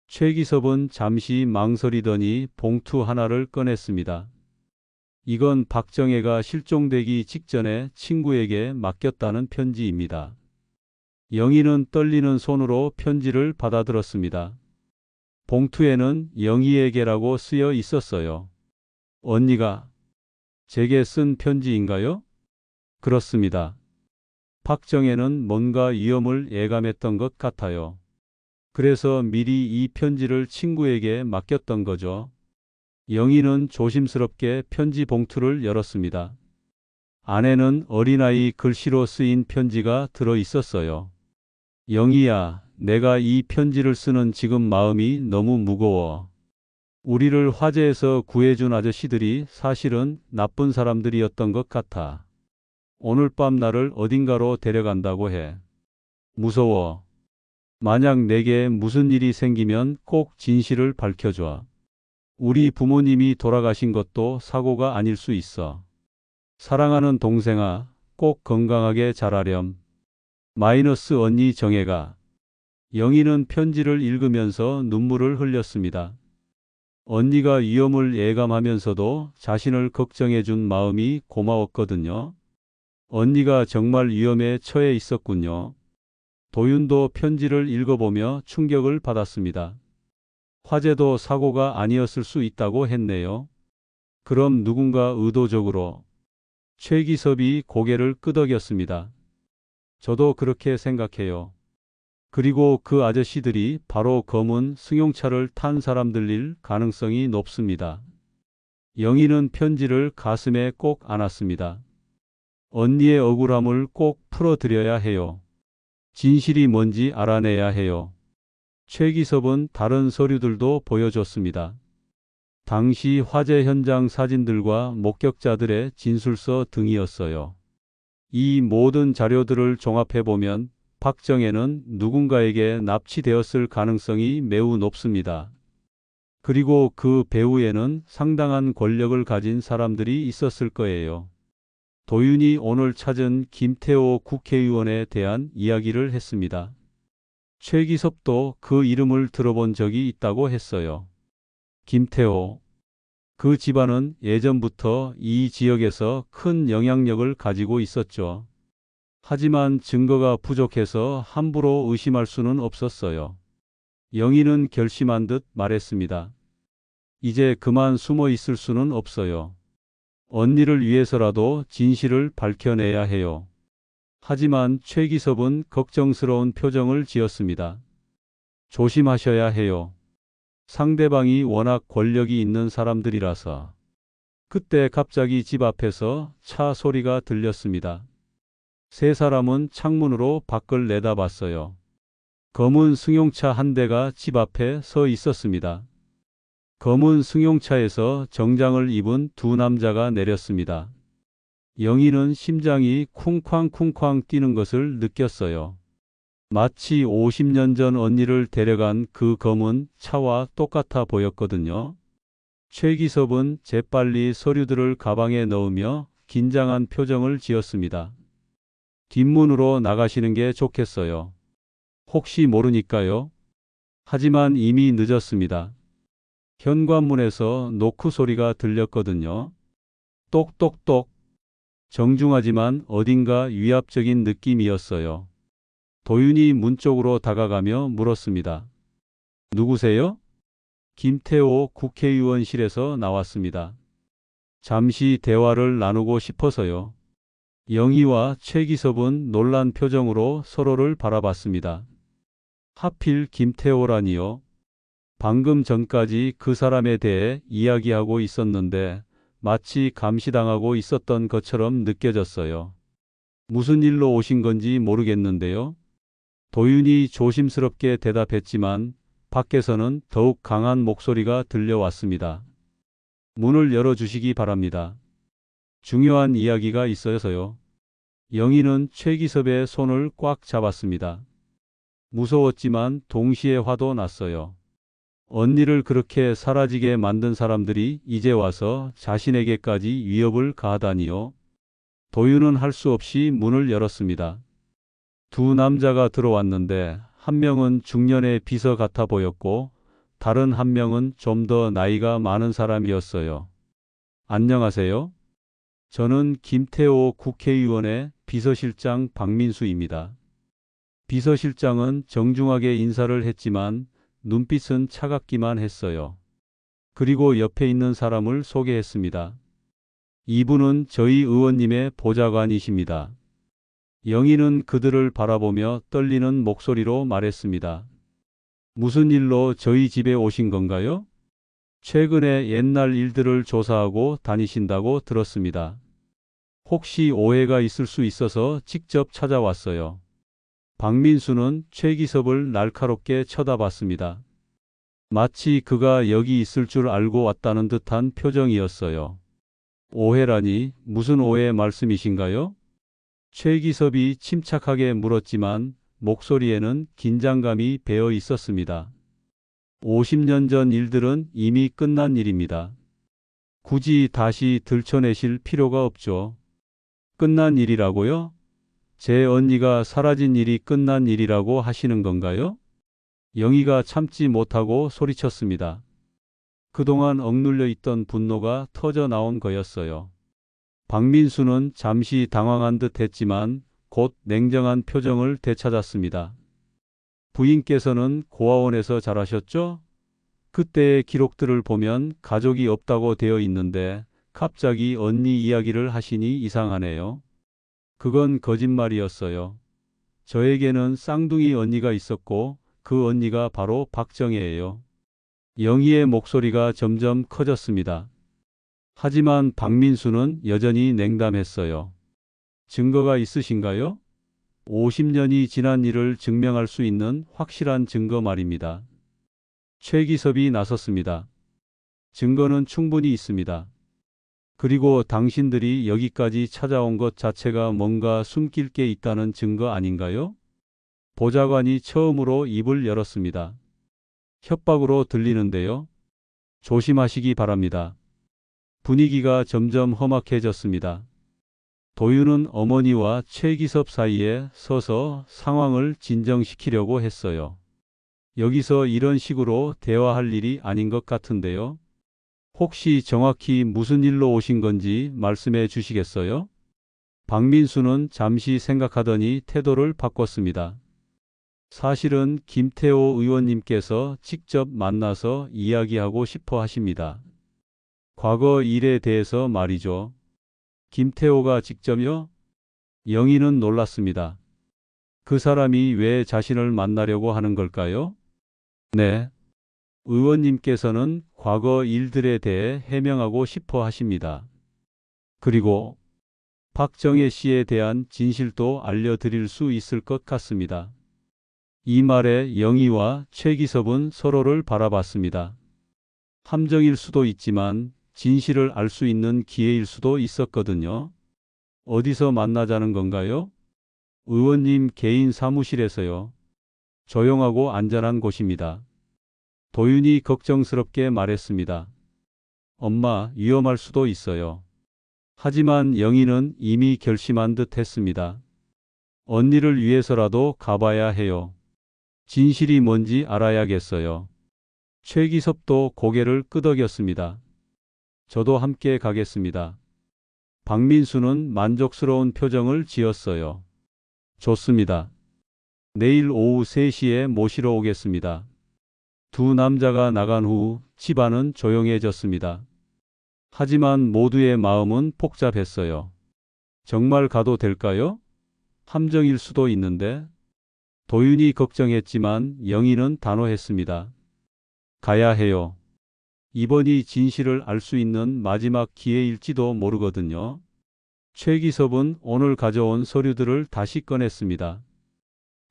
최기섭은 잠시 망설이더니 봉투 하나를 꺼냈습니다. 이건 박정혜가 실종되기 직전에 친구에게 맡겼다는 편지입니다. 영희는 떨리는 손으로 편지를 받아들었습니다. 봉투에는 영희에게라고 쓰여 있었어요. 언니가 제게 쓴 편지인가요? 그렇습니다. 박정혜는 뭔가 위험을 예감했던 것 같아요. 그래서 미리 이 편지를 친구에게 맡겼던 거죠. 영희는 조심스럽게 편지 봉투를 열었습니다. 안에는 어린아이 글씨로 쓰인 편지가 들어 있었어요. 영희야, 내가 이 편지를 쓰는 지금 마음이 너무 무거워. 우리를 화재에서 구해준 아저씨들이 사실은 나쁜 사람들이었던 것 같아. 오늘 밤 나를 어딘가로 데려간다고 해. 무서워. 만약 내게 무슨 일이 생기면 꼭 진실을 밝혀줘. 우리 부모님이 돌아가신 것도 사고가 아닐 수 있어. 사랑하는 동생아, 꼭 건강하게 자라렴. 마이너스 언니 정혜가. 영희는 편지를 읽으면서 눈물을 흘렸습니다. 언니가 위험을 예감하면서도 자신을 걱정해 준 마음이 고마웠거든요. 언니가 정말 위험에 처해 있었군요. 도윤도 편지를 읽어보며 충격을 받았습니다. 화재도 사고가 아니었을 수 있다고 했네요. 그럼 누군가 의도적으로. 최기섭이 고개를 끄덕였습니다. 저도 그렇게 생각해요. 그리고 그 아저씨들이 바로 검은 승용차를 탄 사람들일 가능성이 높습니다. 영희는 편지를 가슴에 꼭 안았습니다. 언니의 억울함을 꼭 풀어드려야 해요. 진실이 뭔지 알아내야 해요. 최기섭은 다른 서류들도 보여줬습니다. 당시 화재 현장 사진들과 목격자들의 진술서 등이었어요. 이 모든 자료들을 종합해보면 박정혜는 누군가에게 납치되었을 가능성이 매우 높습니다. 그리고 그 배후에는 상당한 권력을 가진 사람들이 있었을 거예요. 도윤이 오늘 찾은 김태호 국회의원에 대한 이야기를 했습니다. 최기섭도 그 이름을 들어본 적이 있다고 했어요. 김태호. 그 집안은 예전부터 이 지역에서 큰 영향력을 가지고 있었죠. 하지만 증거가 부족해서 함부로 의심할 수는 없었어요. 영희는 결심한 듯 말했습니다. 이제 그만 숨어 있을 수는 없어요. 언니를 위해서라도 진실을 밝혀내야 해요. 하지만 최기섭은 걱정스러운 표정을 지었습니다. 조심하셔야 해요. 상대방이 워낙 권력이 있는 사람들이라서. 그때 갑자기 집 앞에서 차 소리가 들렸습니다. 세 사람은 창문으로 밖을 내다봤어요. 검은 승용차 한 대가 집 앞에 서 있었습니다. 검은 승용차에서 정장을 입은 두 남자가 내렸습니다. 영희는 심장이 쿵쾅쿵쾅 뛰는 것을 느꼈어요. 마치 50년 전 언니를 데려간 그 검은 차와 똑같아 보였거든요. 최기섭은 재빨리 서류들을 가방에 넣으며 긴장한 표정을 지었습니다. 뒷문으로 나가시는 게 좋겠어요. 혹시 모르니까요. 하지만 이미 늦었습니다. 현관문에서 노크 소리가 들렸거든요. 똑똑똑. 정중하지만 어딘가 위압적인 느낌이었어요. 도윤이 문 쪽으로 다가가며 물었습니다. 누구세요? 김태호 국회의원실에서 나왔습니다. 잠시 대화를 나누고 싶어서요. 영희와 최기섭은 놀란 표정으로 서로를 바라봤습니다. 하필 김태호라니요. 방금 전까지 그 사람에 대해 이야기하고 있었는데 마치 감시당하고 있었던 것처럼 느껴졌어요. 무슨 일로 오신 건지 모르겠는데요. 도윤이 조심스럽게 대답했지만 밖에서는 더욱 강한 목소리가 들려왔습니다. 문을 열어주시기 바랍니다. 중요한 이야기가 있어서요. 영희는 최기섭의 손을 꽉 잡았습니다. 무서웠지만 동시에 화도 났어요. 언니를 그렇게 사라지게 만든 사람들이 이제 와서 자신에게까지 위협을 가하다니요. 도윤은 할 수 없이 문을 열었습니다. 두 남자가 들어왔는데 한 명은 중년의 비서 같아 보였고 다른 한 명은 좀 더 나이가 많은 사람이었어요. 안녕하세요. 저는 김태호 국회의원의 비서실장 박민수입니다. 비서실장은 정중하게 인사를 했지만 눈빛은 차갑기만 했어요. 그리고 옆에 있는 사람을 소개했습니다. 이분은 저희 의원님의 보좌관이십니다. 영희는 그들을 바라보며 떨리는 목소리로 말했습니다. 무슨 일로 저희 집에 오신 건가요? 최근에 옛날 일들을 조사하고 다니신다고 들었습니다. 혹시 오해가 있을 수 있어서 직접 찾아왔어요. 박민수는 최기섭을 날카롭게 쳐다봤습니다. 마치 그가 여기 있을 줄 알고 왔다는 듯한 표정이었어요. 오해라니 무슨 오해 말씀이신가요? 최기섭이 침착하게 물었지만 목소리에는 긴장감이 배어 있었습니다. 50년 전 일들은 이미 끝난 일입니다. 굳이 다시 들춰내실 필요가 없죠. 끝난 일이라고요? 제 언니가 사라진 일이 끝난 일이라고 하시는 건가요? 영희가 참지 못하고 소리쳤습니다. 그동안 억눌려 있던 분노가 터져 나온 거였어요. 박민수는 잠시 당황한 듯 했지만 곧 냉정한 표정을 되찾았습니다. 부인께서는 고아원에서 자라셨죠? 그때의 기록들을 보면 가족이 없다고 되어 있는데 갑자기 언니 이야기를 하시니 이상하네요. 그건 거짓말이었어요. 저에게는 쌍둥이 언니가 있었고 그 언니가 바로 박정혜예요. 영희의 목소리가 점점 커졌습니다. 하지만 박민수는 여전히 냉담했어요. 증거가 있으신가요? 50년이 지난 일을 증명할 수 있는 확실한 증거 말입니다. 최기섭이 나섰습니다. 증거는 충분히 있습니다. 그리고 당신들이 여기까지 찾아온 것 자체가 뭔가 숨길 게 있다는 증거 아닌가요? 보좌관이 처음으로 입을 열었습니다. 협박으로 들리는데요. 조심하시기 바랍니다. 분위기가 점점 험악해졌습니다. 도윤은 어머니와 최기섭 사이에 서서 상황을 진정시키려고 했어요. 여기서 이런 식으로 대화할 일이 아닌 것 같은데요. 혹시 정확히 무슨 일로 오신 건지 말씀해 주시겠어요? 박민수는 잠시 생각하더니 태도를 바꿨습니다. 사실은 김태호 의원님께서 직접 만나서 이야기하고 싶어 하십니다. 과거 일에 대해서 말이죠. 김태호가 직접요? 영희는 놀랐습니다. 그 사람이 왜 자신을 만나려고 하는 걸까요? 네. 의원님께서는 과거 일들에 대해 해명하고 싶어 하십니다. 그리고 박정혜 씨에 대한 진실도 알려드릴 수 있을 것 같습니다. 이 말에 영희와 최기섭은 서로를 바라봤습니다. 함정일 수도 있지만 진실을 알 수 있는 기회일 수도 있었거든요. 어디서 만나자는 건가요? 의원님 개인 사무실에서요. 조용하고 안전한 곳입니다. 도윤이 걱정스럽게 말했습니다. 엄마, 위험할 수도 있어요. 하지만 영희는 이미 결심한 듯 했습니다. 언니를 위해서라도 가봐야 해요. 진실이 뭔지 알아야겠어요. 최기섭도 고개를 끄덕였습니다. 저도 함께 가겠습니다. 박민수는 만족스러운 표정을 지었어요. 좋습니다. 내일 오후 3시에 모시러 오겠습니다. 두 남자가 나간 후 집안은 조용해졌습니다. 하지만 모두의 마음은 복잡했어요. 정말 가도 될까요? 함정일 수도 있는데. 도윤이 걱정했지만 영희는 단호했습니다. 가야 해요. 이번이 진실을 알 수 있는 마지막 기회일지도 모르거든요. 최기섭은 오늘 가져온 서류들을 다시 꺼냈습니다.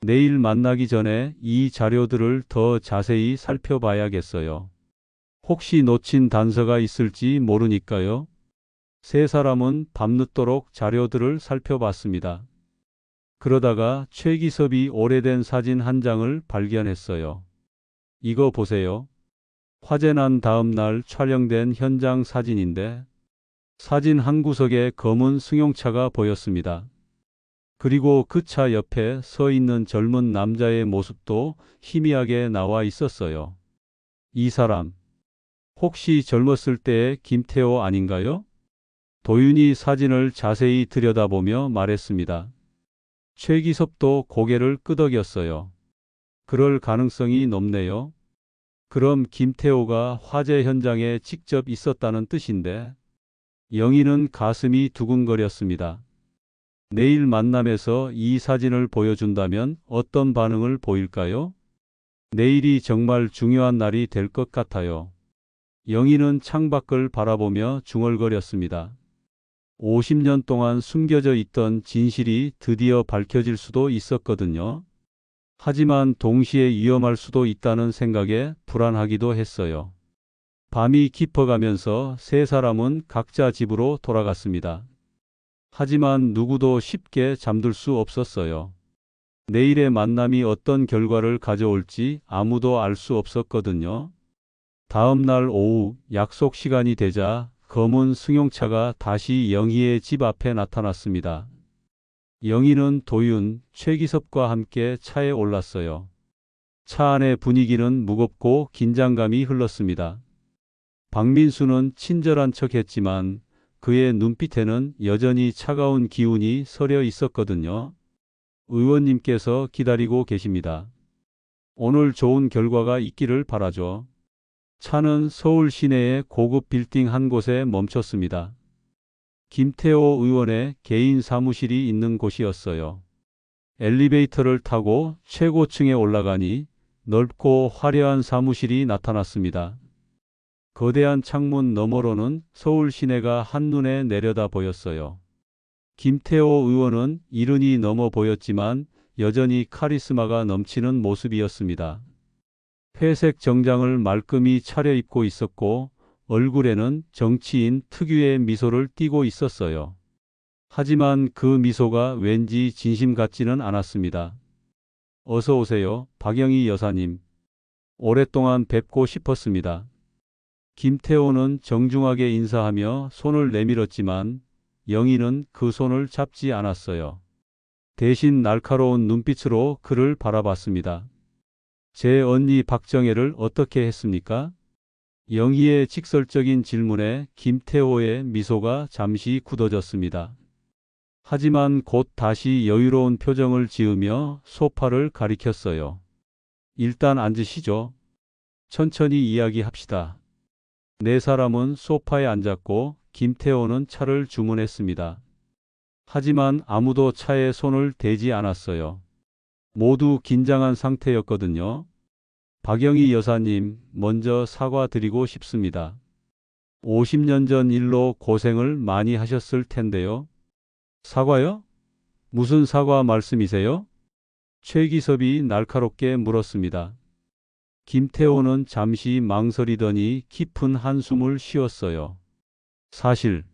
내일 만나기 전에 이 자료들을 더 자세히 살펴봐야겠어요. 혹시 놓친 단서가 있을지 모르니까요. 세 사람은 밤늦도록 자료들을 살펴봤습니다. 그러다가 최기섭이 오래된 사진 한 장을 발견했어요. 이거 보세요. 화재 난 다음 날 촬영된 현장 사진인데 사진 한 구석에 검은 승용차가 보였습니다. 그리고 그 차 옆에 서 있는 젊은 남자의 모습도 희미하게 나와 있었어요. 이 사람, 혹시 젊었을 때의 김태호 아닌가요? 도윤이 사진을 자세히 들여다보며 말했습니다. 최기섭도 고개를 끄덕였어요. 그럴 가능성이 높네요. 그럼 김태호가 화재 현장에 직접 있었다는 뜻인데, 영희는 가슴이 두근거렸습니다. 내일 만남에서 이 사진을 보여준다면 어떤 반응을 보일까요? 내일이 정말 중요한 날이 될 것 같아요. 영희는 창밖을 바라보며 중얼거렸습니다. 50년 동안 숨겨져 있던 진실이 드디어 밝혀질 수도 있었거든요. 하지만 동시에 위험할 수도 있다는 생각에 불안하기도 했어요. 밤이 깊어가면서 세 사람은 각자 집으로 돌아갔습니다. 하지만 누구도 쉽게 잠들 수 없었어요. 내일의 만남이 어떤 결과를 가져올지 아무도 알 수 없었거든요. 다음 날 오후 약속 시간이 되자 검은 승용차가 다시 영희의 집 앞에 나타났습니다. 영희는 도윤, 최기섭과 함께 차에 올랐어요. 차 안의 분위기는 무겁고 긴장감이 흘렀습니다. 박민수는 친절한 척했지만 그의 눈빛에는 여전히 차가운 기운이 서려 있었거든요. 의원님께서 기다리고 계십니다. 오늘 좋은 결과가 있기를 바라죠. 차는 서울 시내의 고급 빌딩 한 곳에 멈췄습니다. 김태호 의원의 개인 사무실이 있는 곳이었어요. 엘리베이터를 타고 최고층에 올라가니 넓고 화려한 사무실이 나타났습니다. 거대한 창문 너머로는 서울 시내가 한눈에 내려다 보였어요. 김태호 의원은 이른이 넘어 보였지만 여전히 카리스마가 넘치는 모습이었습니다. 회색 정장을 말끔히 차려입고 있었고 얼굴에는 정치인 특유의 미소를 띠고 있었어요. 하지만 그 미소가 왠지 진심 같지는 않았습니다. 어서 오세요, 박영희 여사님. 오랫동안 뵙고 싶었습니다. 김태호는 정중하게 인사하며 손을 내밀었지만 영희는 그 손을 잡지 않았어요. 대신 날카로운 눈빛으로 그를 바라봤습니다. 제 언니 박정혜를 어떻게 했습니까? 영희의 직설적인 질문에 김태호의 미소가 잠시 굳어졌습니다. 하지만 곧 다시 여유로운 표정을 지으며 소파를 가리켰어요. 일단 앉으시죠. 천천히 이야기합시다. 네 사람은 소파에 앉았고 김태호는 차를 주문했습니다. 하지만 아무도 차에 손을 대지 않았어요. 모두 긴장한 상태였거든요. 박영희 여사님, 먼저 사과드리고 싶습니다. 50년 전 일로 고생을 많이 하셨을 텐데요. 사과요? 무슨 사과 말씀이세요? 최기섭이 날카롭게 물었습니다. 김태호는 잠시 망설이더니 깊은 한숨을 쉬었어요. 사실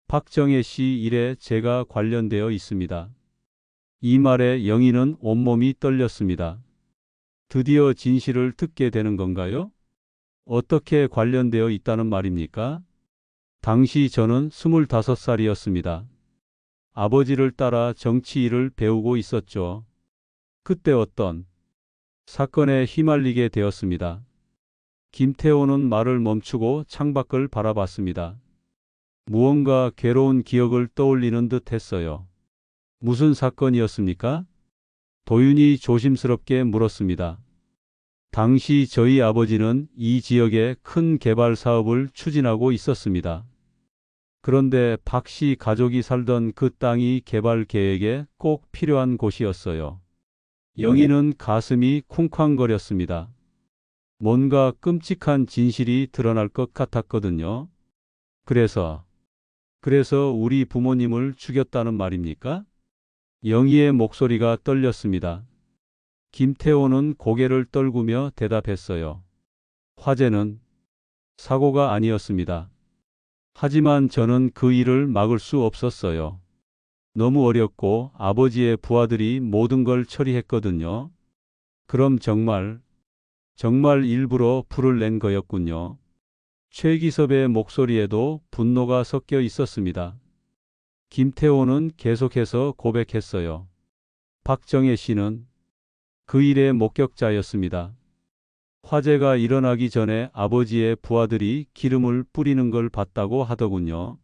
박정혜 씨 일에 제가 관련되어 있습니다. 이 말에 영희는 온몸이 떨렸습니다. 드디어 진실을 듣게 되는 건가요? 어떻게 관련되어 있다는 말입니까? 당시 저는 25살이었습니다. 아버지를 따라 정치 일을 배우고 있었죠. 그때 어떤 사건에 휘말리게 되었습니다. 김태호는 말을 멈추고 창밖을 바라봤습니다. 무언가 괴로운 기억을 떠올리는 듯 했어요. 무슨 사건이었습니까? 도윤이 조심스럽게 물었습니다. 당시 저희 아버지는 이 지역에 큰 개발 사업을 추진하고 있었습니다. 그런데 박 씨 가족이 살던 그 땅이 개발 계획에 꼭 필요한 곳이었어요. 영희는 가슴이 쿵쾅거렸습니다. 뭔가 끔찍한 진실이 드러날 것 같았거든요. 그래서 우리 부모님을 죽였다는 말입니까? 영희의 목소리가 떨렸습니다. 김태호는 고개를 떨구며 대답했어요. 화재는 사고가 아니었습니다. 하지만 저는 그 일을 막을 수 없었어요. 너무 어렸고 아버지의 부하들이 모든 걸 처리했거든요. 그럼 정말 일부러 불을 낸 거였군요. 최기섭의 목소리에도 분노가 섞여 있었습니다. 김태호는 계속해서 고백했어요. 박정혜 씨는 그 일의 목격자였습니다. 화재가 일어나기 전에 아버지의 부하들이 기름을 뿌리는 걸 봤다고 하더군요.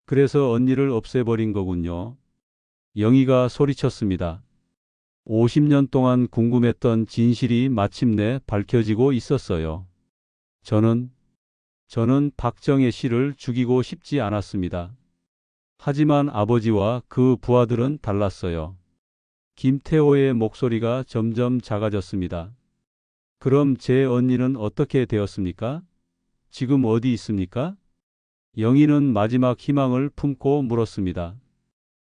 그래서 언니를 없애버린 거군요. 영희가 소리쳤습니다. 50년 동안 궁금했던 진실이 마침내 밝혀지고 있었어요. 저는 박정혜 씨를 죽이고 싶지 않았습니다. 하지만 아버지와 그 부하들은 달랐어요. 김태호의 목소리가 점점 작아졌습니다. 그럼 제 언니는 어떻게 되었습니까? 지금 어디 있습니까? 영희는 마지막 희망을 품고 물었습니다.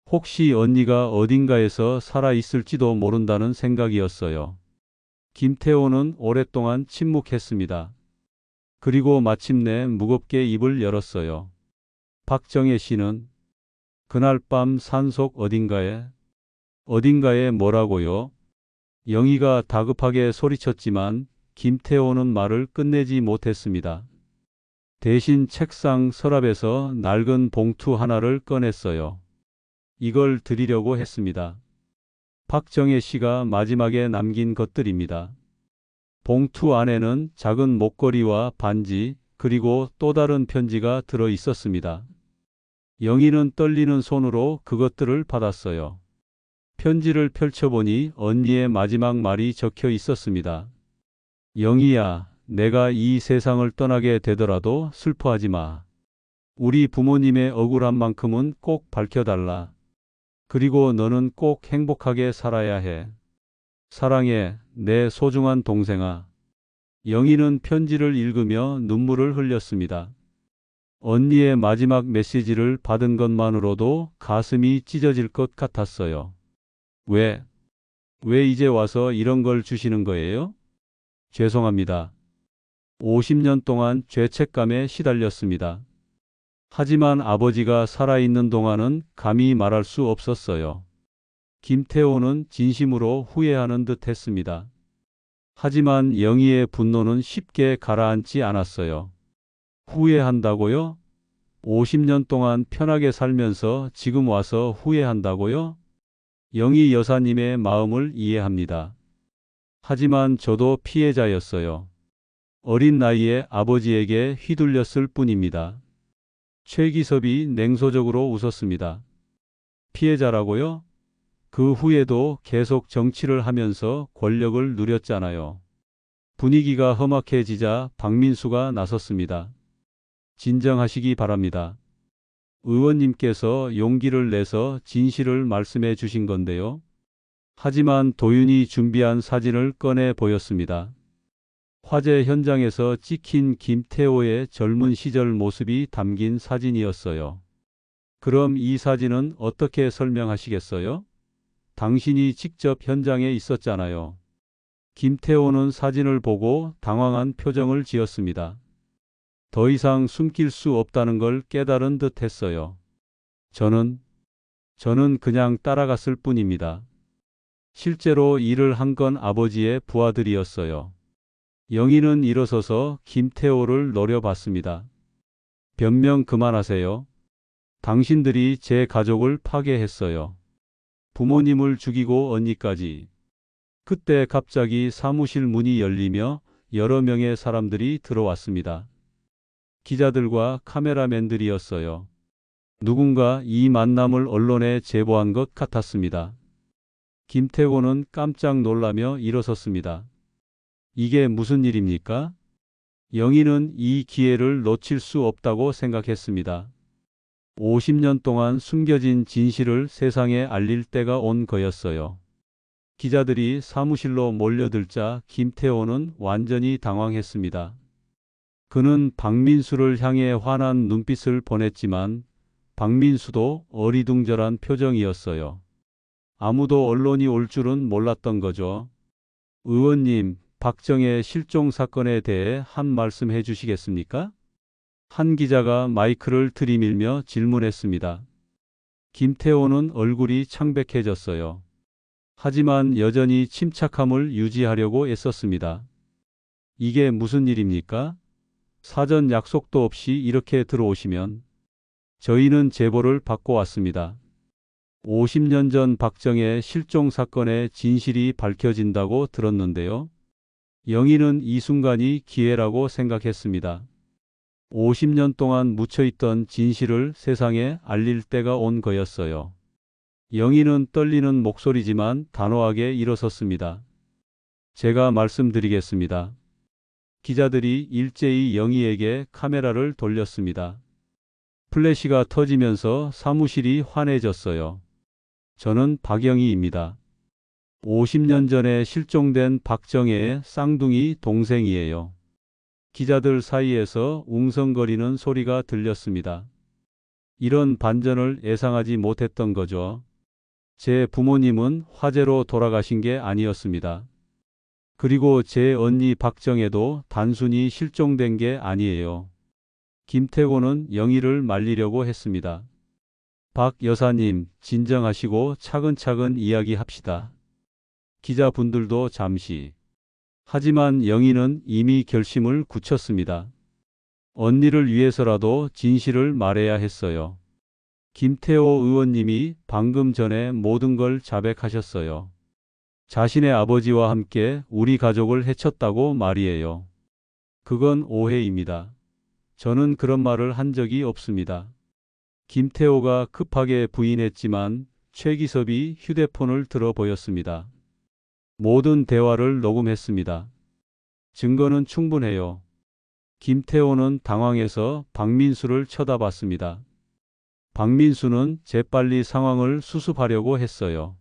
혹시 언니가 어딘가에서 살아있을지도 모른다는 생각이었어요. 김태호는 오랫동안 침묵했습니다. 그리고 마침내 무겁게 입을 열었어요. 박정혜 씨는 그날 밤 산속 어딘가에 뭐라고요? 영희가 다급하게 소리쳤지만 김태호는 말을 끝내지 못했습니다. 대신 책상 서랍에서 낡은 봉투 하나를 꺼냈어요. 이걸 드리려고 했습니다. 박정혜 씨가 마지막에 남긴 것들입니다. 봉투 안에는 작은 목걸이와 반지, 그리고 또 다른 편지가 들어 있었습니다. 영희는 떨리는 손으로 그것들을 받았어요. 편지를 펼쳐보니 언니의 마지막 말이 적혀 있었습니다. 영희야, 내가 이 세상을 떠나게 되더라도 슬퍼하지 마. 우리 부모님의 억울한 만큼은 꼭 밝혀달라. 그리고 너는 꼭 행복하게 살아야 해. 사랑해, 내 소중한 동생아. 영희는 편지를 읽으며 눈물을 흘렸습니다. 언니의 마지막 메시지를 받은 것만으로도 가슴이 찢어질 것 같았어요. 왜 이제 와서 이런 걸 주시는 거예요? 죄송합니다. 50년 동안 죄책감에 시달렸습니다. 하지만 아버지가 살아있는 동안은 감히 말할 수 없었어요. 김태호는 진심으로 후회하는 듯 했습니다. 하지만 영희의 분노는 쉽게 가라앉지 않았어요. 후회한다고요? 50년 동안 편하게 살면서 지금 와서 후회한다고요? 영희 여사님의 마음을 이해합니다. 하지만 저도 피해자였어요. 어린 나이에 아버지에게 휘둘렸을 뿐입니다. 최기섭이 냉소적으로 웃었습니다. 피해자라고요? 그 후에도 계속 정치를 하면서 권력을 누렸잖아요. 분위기가 험악해지자 박민수가 나섰습니다. 진정하시기 바랍니다. 의원님께서 용기를 내서 진실을 말씀해 주신 건데요. 하지만 도윤이 준비한 사진을 꺼내 보였습니다. 화재 현장에서 찍힌 김태호의 젊은 시절 모습이 담긴 사진이었어요. 그럼 이 사진은 어떻게 설명하시겠어요? 당신이 직접 현장에 있었잖아요. 김태호는 사진을 보고 당황한 표정을 지었습니다. 더 이상 숨길 수 없다는 걸 깨달은 듯 했어요. 저는 그냥 따라갔을 뿐입니다. 실제로 일을 한 건 아버지의 부하들이었어요. 영희는 일어서서 김태호를 노려봤습니다. 변명 그만하세요. 당신들이 제 가족을 파괴했어요. 부모님을 죽이고 언니까지. 그때 갑자기 사무실 문이 열리며 여러 명의 사람들이 들어왔습니다. 기자들과 카메라맨들이었어요. 누군가 이 만남을 언론에 제보한 것 같았습니다. 김태호는 깜짝 놀라며 일어섰습니다. 이게 무슨 일입니까? 영희는 이 기회를 놓칠 수 없다고 생각했습니다. 50년 동안 숨겨진 진실을 세상에 알릴 때가 온 거였어요. 기자들이 사무실로 몰려들자 김태호는 완전히 당황했습니다. 그는 박민수를 향해 화난 눈빛을 보냈지만 박민수도 어리둥절한 표정이었어요. 아무도 언론이 올 줄은 몰랐던 거죠. 의원님, 박정혜 실종 사건에 대해 한 말씀 해주시겠습니까? 한 기자가 마이크를 들이밀며 질문했습니다. 김태호는 얼굴이 창백해졌어요. 하지만 여전히 침착함을 유지하려고 애썼습니다. 이게 무슨 일입니까? 사전 약속도 없이 이렇게 들어오시면 저희는 제보를 받고 왔습니다. 50년 전 박정혜 실종 사건의 진실이 밝혀진다고 들었는데요. 영희는 이 순간이 기회라고 생각했습니다. 50년 동안 묻혀있던 진실을 세상에 알릴 때가 온 거였어요. 영희는 떨리는 목소리지만 단호하게 일어섰습니다. 제가 말씀드리겠습니다. 기자들이 일제히 영희에게 카메라를 돌렸습니다. 플래시가 터지면서 사무실이 환해졌어요. 저는 박영희입니다. 50년 전에 실종된 박정혜의 쌍둥이 동생이에요. 기자들 사이에서 웅성거리는 소리가 들렸습니다. 이런 반전을 예상하지 못했던 거죠. 제 부모님은 화재로 돌아가신 게 아니었습니다. 그리고 제 언니 박정혜도 단순히 실종된 게 아니에요. 김태호는 영희를 말리려고 했습니다. 박 여사님, 진정하시고 차근차근 이야기합시다. 기자분들도 잠시. 하지만 영희는 이미 결심을 굳혔습니다. 언니를 위해서라도 진실을 말해야 했어요. 김태호 의원님이 방금 전에 모든 걸 자백하셨어요. 자신의 아버지와 함께 우리 가족을 해쳤다고 말이에요. 그건 오해입니다. 저는 그런 말을 한 적이 없습니다. 김태호가 급하게 부인했지만 최기섭이 휴대폰을 들어 보였습니다. 모든 대화를 녹음했습니다. 증거는 충분해요. 김태호는 당황해서 박민수를 쳐다봤습니다. 박민수는 재빨리 상황을 수습하려고 했어요.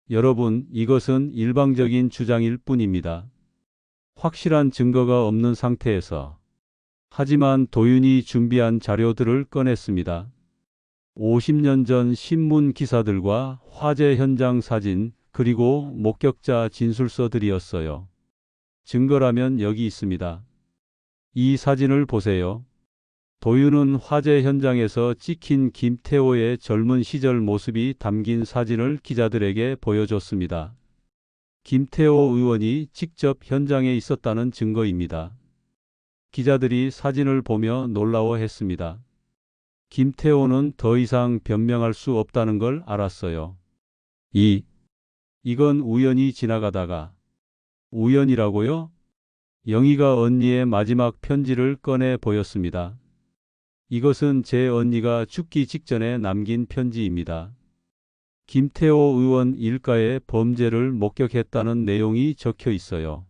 여러분, 이것은 일방적인 주장일 뿐입니다. 확실한 증거가 없는 상태에서. 하지만 도윤이 준비한 자료들을 꺼냈습니다. 50년 전 신문 기사들과 화재 현장 사진, 그리고 목격자 진술서들이었어요. 증거라면 여기 있습니다. 이 사진을 보세요. 도윤은 화재 현장에서 찍힌 김태호의 젊은 시절 모습이 담긴 사진을 기자들에게 보여줬습니다. 김태호 의원이 직접 현장에 있었다는 증거입니다. 기자들이 사진을 보며 놀라워했습니다. 김태호는 더 이상 변명할 수 없다는 걸 알았어요. 이건 우연히 지나가다가. 우연이라고요? 영희가 언니의 마지막 편지를 꺼내 보였습니다. 이것은 제 언니가 죽기 직전에 남긴 편지입니다. 김태호 의원 일가의 범죄를 목격했다는 내용이 적혀 있어요.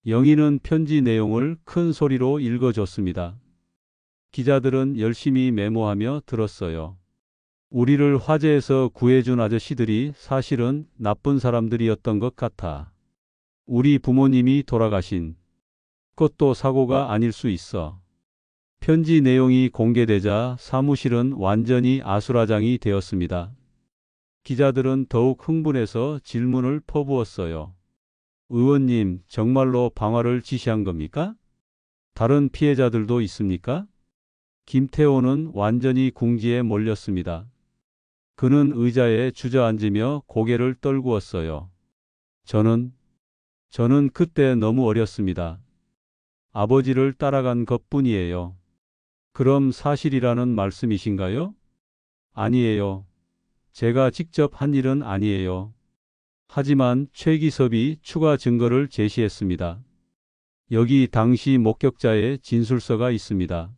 영희는 편지 내용을 큰 소리로 읽어줬습니다. 기자들은 열심히 메모하며 들었어요. 우리를 화재에서 구해준 아저씨들이 사실은 나쁜 사람들이었던 것 같아. 우리 부모님이 돌아가신 것도 사고가 아닐 수 있어. 편지 내용이 공개되자 사무실은 완전히 아수라장이 되었습니다. 기자들은 더욱 흥분해서 질문을 퍼부었어요. 의원님, 정말로 방화를 지시한 겁니까? 다른 피해자들도 있습니까? 김태호는 완전히 궁지에 몰렸습니다. 그는 의자에 주저앉으며 고개를 떨구었어요. 저는 그때 너무 어렸습니다. 아버지를 따라간 것뿐이에요. 그럼 사실이라는 말씀이신가요? 아니에요. 제가 직접 한 일은 아니에요. 하지만 최기섭이 추가 증거를 제시했습니다. 여기 당시 목격자의 진술서가 있습니다.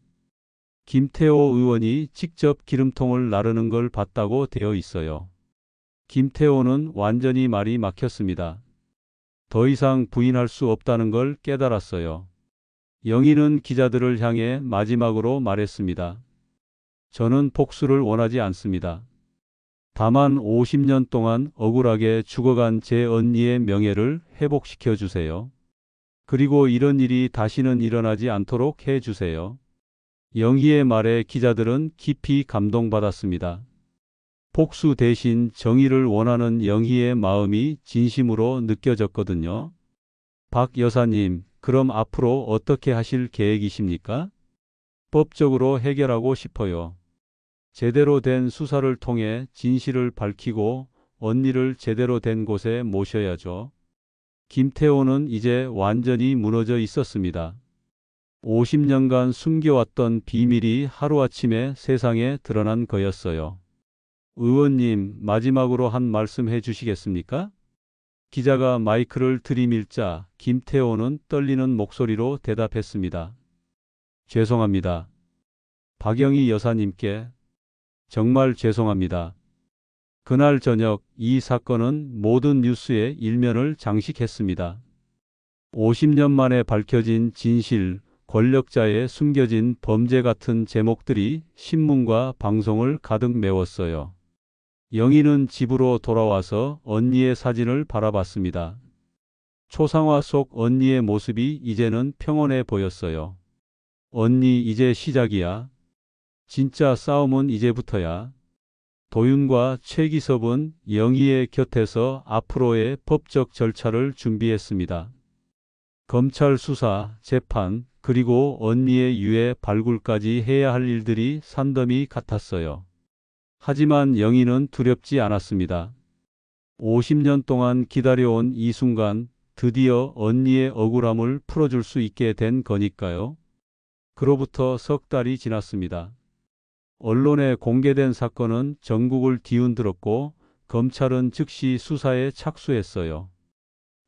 김태호 의원이 직접 기름통을 나르는 걸 봤다고 되어 있어요. 김태호는 완전히 말이 막혔습니다. 더 이상 부인할 수 없다는 걸 깨달았어요. 영희는 기자들을 향해 마지막으로 말했습니다. 저는 복수를 원하지 않습니다. 다만 50년 동안 억울하게 죽어간 제 언니의 명예를 회복시켜 주세요. 그리고 이런 일이 다시는 일어나지 않도록 해 주세요. 영희의 말에 기자들은 깊이 감동받았습니다. 복수 대신 정의를 원하는 영희의 마음이 진심으로 느껴졌거든요. 박 여사님, 그럼 앞으로 어떻게 하실 계획이십니까? 법적으로 해결하고 싶어요. 제대로 된 수사를 통해 진실을 밝히고 언니를 제대로 된 곳에 모셔야죠. 김태호는 이제 완전히 무너져 있었습니다. 50년간 숨겨왔던 비밀이 하루아침에 세상에 드러난 거였어요. 의원님, 마지막으로 한 말씀 해 주시겠습니까? 기자가 마이크를 들이밀자 김태호는 떨리는 목소리로 대답했습니다. 죄송합니다. 박영희 여사님께 정말 죄송합니다. 그날 저녁 이 사건은 모든 뉴스의 일면을 장식했습니다. 50년 만에 밝혀진 진실, 권력자의 숨겨진 범죄 같은 제목들이 신문과 방송을 가득 메웠어요. 영희는 집으로 돌아와서 언니의 사진을 바라봤습니다. 초상화 속 언니의 모습이 이제는 평온해 보였어요. 언니, 이제 시작이야. 진짜 싸움은 이제부터야. 도윤과 최기섭은 영희의 곁에서 앞으로의 법적 절차를 준비했습니다. 검찰 수사, 재판, 그리고 언니의 유해 발굴까지 해야 할 일들이 산더미 같았어요. 하지만 영희는 두렵지 않았습니다. 50년 동안 기다려온 이 순간 드디어 언니의 억울함을 풀어줄 수 있게 된 거니까요. 그로부터 석 달이 지났습니다. 언론에 공개된 사건은 전국을 뒤흔들었고 검찰은 즉시 수사에 착수했어요.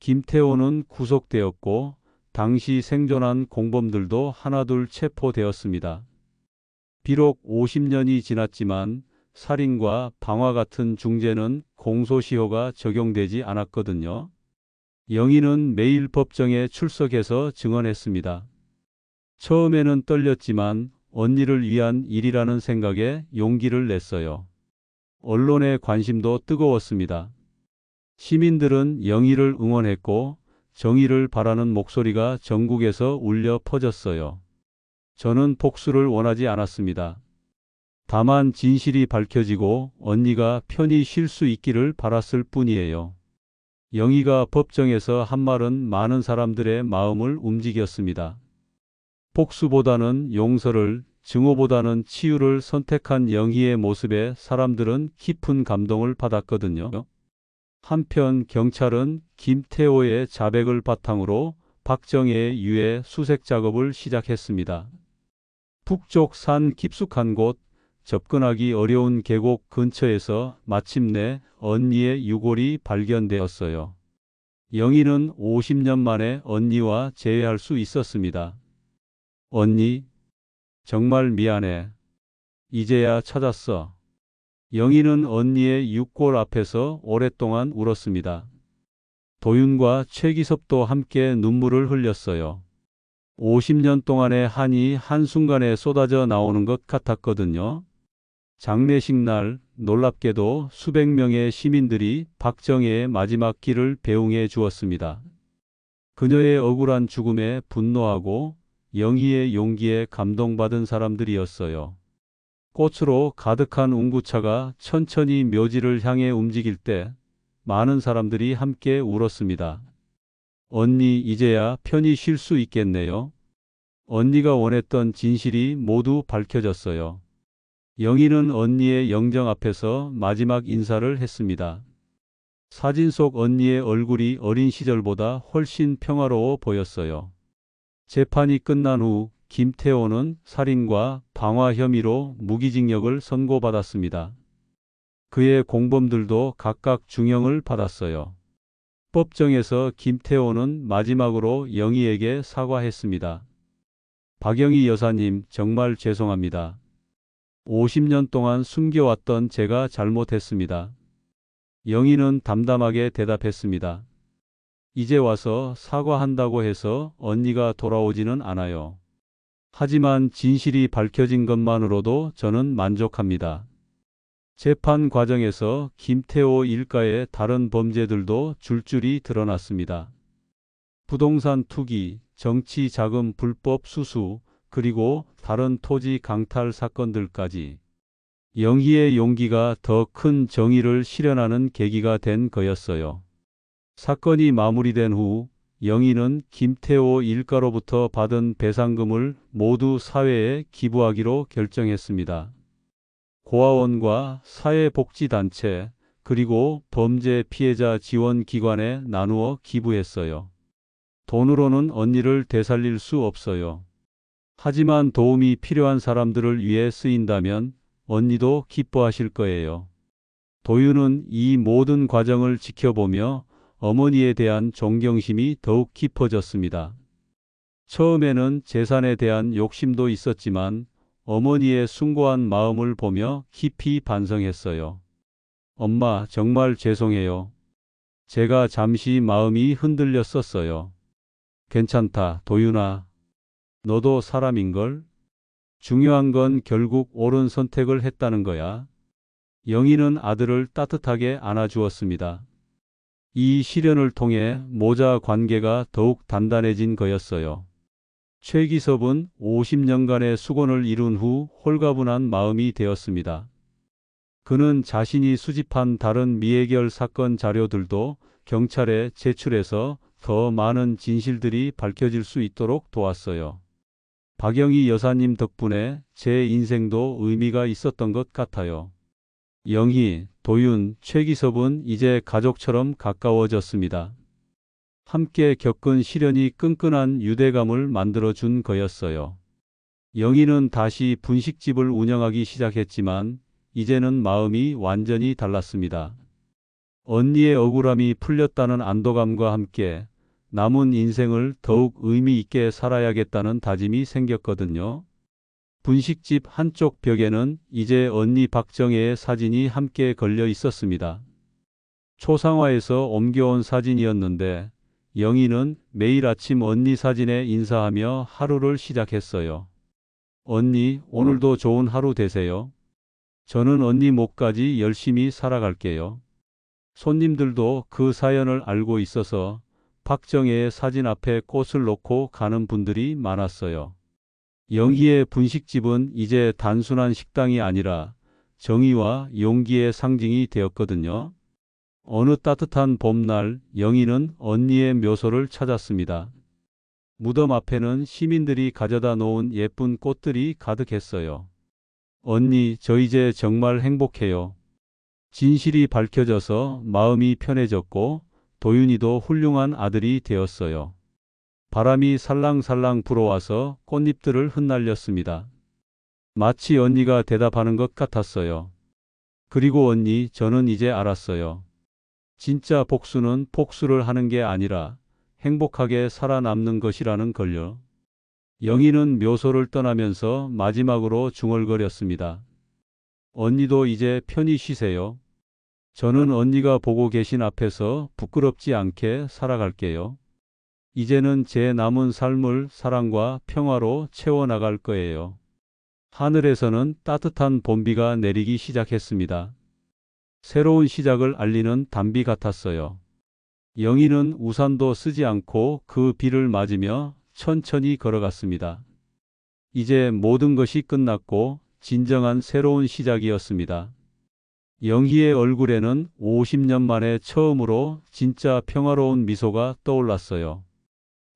김태호는 구속되었고 당시 생존한 공범들도 하나둘 체포되었습니다. 비록 50년이 지났지만 살인과 방화 같은 중죄는 공소시효가 적용되지 않았거든요. 영희는 매일 법정에 출석해서 증언했습니다. 처음에는 떨렸지만 언니를 위한 일이라는 생각에 용기를 냈어요. 언론의 관심도 뜨거웠습니다. 시민들은 영희를 응원했고 정의를 바라는 목소리가 전국에서 울려 퍼졌어요. 저는 복수를 원하지 않았습니다. 다만 진실이 밝혀지고 언니가 편히 쉴 수 있기를 바랐을 뿐이에요. 영희가 법정에서 한 말은 많은 사람들의 마음을 움직였습니다. 복수보다는 용서를, 증오보다는 치유를 선택한 영희의 모습에 사람들은 깊은 감동을 받았거든요. 한편 경찰은 김태호의 자백을 바탕으로 박정혜의 유해 수색 작업을 시작했습니다. 북쪽 산 깊숙한 곳, 접근하기 어려운 계곡 근처에서 마침내 언니의 유골이 발견되었어요. 영희는 50년 만에 언니와 재회할 수 있었습니다. 언니, 정말 미안해. 이제야 찾았어. 영희는 언니의 유골 앞에서 오랫동안 울었습니다. 도윤과 최기섭도 함께 눈물을 흘렸어요. 50년 동안의 한이 한순간에 쏟아져 나오는 것 같았거든요. 장례식 날 놀랍게도 수백 명의 시민들이 박정혜의 마지막 길을 배웅해 주었습니다. 그녀의 억울한 죽음에 분노하고 영희의 용기에 감동받은 사람들이었어요. 꽃으로 가득한 운구차가 천천히 묘지를 향해 움직일 때 많은 사람들이 함께 울었습니다. 언니, 이제야 편히 쉴 수 있겠네요. 언니가 원했던 진실이 모두 밝혀졌어요. 영희는 언니의 영정 앞에서 마지막 인사를 했습니다. 사진 속 언니의 얼굴이 어린 시절보다 훨씬 평화로워 보였어요. 재판이 끝난 후 김태호는 살인과 방화 혐의로 무기징역을 선고받았습니다. 그의 공범들도 각각 중형을 받았어요. 법정에서 김태호는 마지막으로 영희에게 사과했습니다. 박영희 여사님, 정말 죄송합니다. 50년 동안 숨겨왔던 제가 잘못했습니다. 영희는 담담하게 대답했습니다. 이제 와서 사과한다고 해서 언니가 돌아오지는 않아요. 하지만 진실이 밝혀진 것만으로도 저는 만족합니다. 재판 과정에서 김태호 일가의 다른 범죄들도 줄줄이 드러났습니다. 부동산 투기, 정치 자금 불법 수수, 그리고 다른 토지 강탈 사건들까지. 영희의 용기가 더 큰 정의를 실현하는 계기가 된 거였어요. 사건이 마무리된 후 영희는 김태호 일가로부터 받은 배상금을 모두 사회에 기부하기로 결정했습니다. 고아원과 사회복지단체, 그리고 범죄 피해자 지원 기관에 나누어 기부했어요. 돈으로는 언니를 되살릴 수 없어요. 하지만 도움이 필요한 사람들을 위해 쓰인다면 언니도 기뻐하실 거예요. 도윤은 이 모든 과정을 지켜보며 어머니에 대한 존경심이 더욱 깊어졌습니다. 처음에는 재산에 대한 욕심도 있었지만 어머니의 숭고한 마음을 보며 깊이 반성했어요. 엄마, 정말 죄송해요. 제가 잠시 마음이 흔들렸었어요. 괜찮다, 도윤아. 너도 사람인걸? 중요한 건 결국 옳은 선택을 했다는 거야. 영희는 아들을 따뜻하게 안아주었습니다. 이 시련을 통해 모자 관계가 더욱 단단해진 거였어요. 최기섭은 50년간의 수곤을 이룬 후 홀가분한 마음이 되었습니다. 그는 자신이 수집한 다른 미해결 사건 자료들도 경찰에 제출해서 더 많은 진실들이 밝혀질 수 있도록 도왔어요. 박영희 여사님 덕분에 제 인생도 의미가 있었던 것 같아요. 영희, 도윤, 최기섭은 이제 가족처럼 가까워졌습니다. 함께 겪은 시련이 끈끈한 유대감을 만들어준 거였어요. 영희는 다시 분식집을 운영하기 시작했지만 이제는 마음이 완전히 달랐습니다. 언니의 억울함이 풀렸다는 안도감과 함께 남은 인생을 더욱 의미 있게 살아야겠다는 다짐이 생겼거든요. 분식집 한쪽 벽에는 이제 언니 박정혜의 사진이 함께 걸려 있었습니다. 초상화에서 옮겨온 사진이었는데 영희는 매일 아침 언니 사진에 인사하며 하루를 시작했어요. 언니, 오늘도 좋은 하루 되세요. 저는 언니 목까지 열심히 살아갈게요. 손님들도 그 사연을 알고 있어서 박정혜의 사진 앞에 꽃을 놓고 가는 분들이 많았어요. 영희의 분식집은 이제 단순한 식당이 아니라 정의와 용기의 상징이 되었거든요. 어느 따뜻한 봄날 영희는 언니의 묘소를 찾았습니다. 무덤 앞에는 시민들이 가져다 놓은 예쁜 꽃들이 가득했어요. 언니, 저 이제 정말 행복해요. 진실이 밝혀져서 마음이 편해졌고 도윤이도 훌륭한 아들이 되었어요. 바람이 살랑살랑 불어와서 꽃잎들을 흩날렸습니다. 마치 언니가 대답하는 것 같았어요. 그리고 언니, 저는 이제 알았어요. 진짜 복수는 복수를 하는 게 아니라 행복하게 살아남는 것이라는 걸요. 영희는 묘소를 떠나면서 마지막으로 중얼거렸습니다. 언니도 이제 편히 쉬세요. 저는 언니가 보고 계신 앞에서 부끄럽지 않게 살아갈게요. 이제는 제 남은 삶을 사랑과 평화로 채워나갈 거예요. 하늘에서는 따뜻한 봄비가 내리기 시작했습니다. 새로운 시작을 알리는 단비 같았어요. 영희는 우산도 쓰지 않고 그 비를 맞으며 천천히 걸어갔습니다. 이제 모든 것이 끝났고 진정한 새로운 시작이었습니다. 영희의 얼굴에는 50년 만에 처음으로 진짜 평화로운 미소가 떠올랐어요.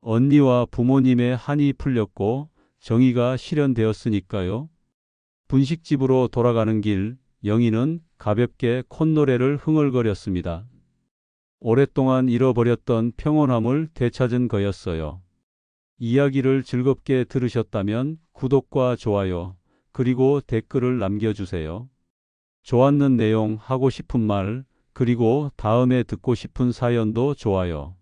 언니와 부모님의 한이 풀렸고 정의가 실현되었으니까요. 분식집으로 돌아가는 길, 영희는 가볍게 콧노래를 흥얼거렸습니다. 오랫동안 잃어버렸던 평온함을 되찾은 거였어요. 이야기를 즐겁게 들으셨다면 구독과 좋아요, 그리고 댓글을 남겨주세요. 좋았는 내용, 하고 싶은 말, 그리고 다음에 듣고 싶은 사연도 좋아요.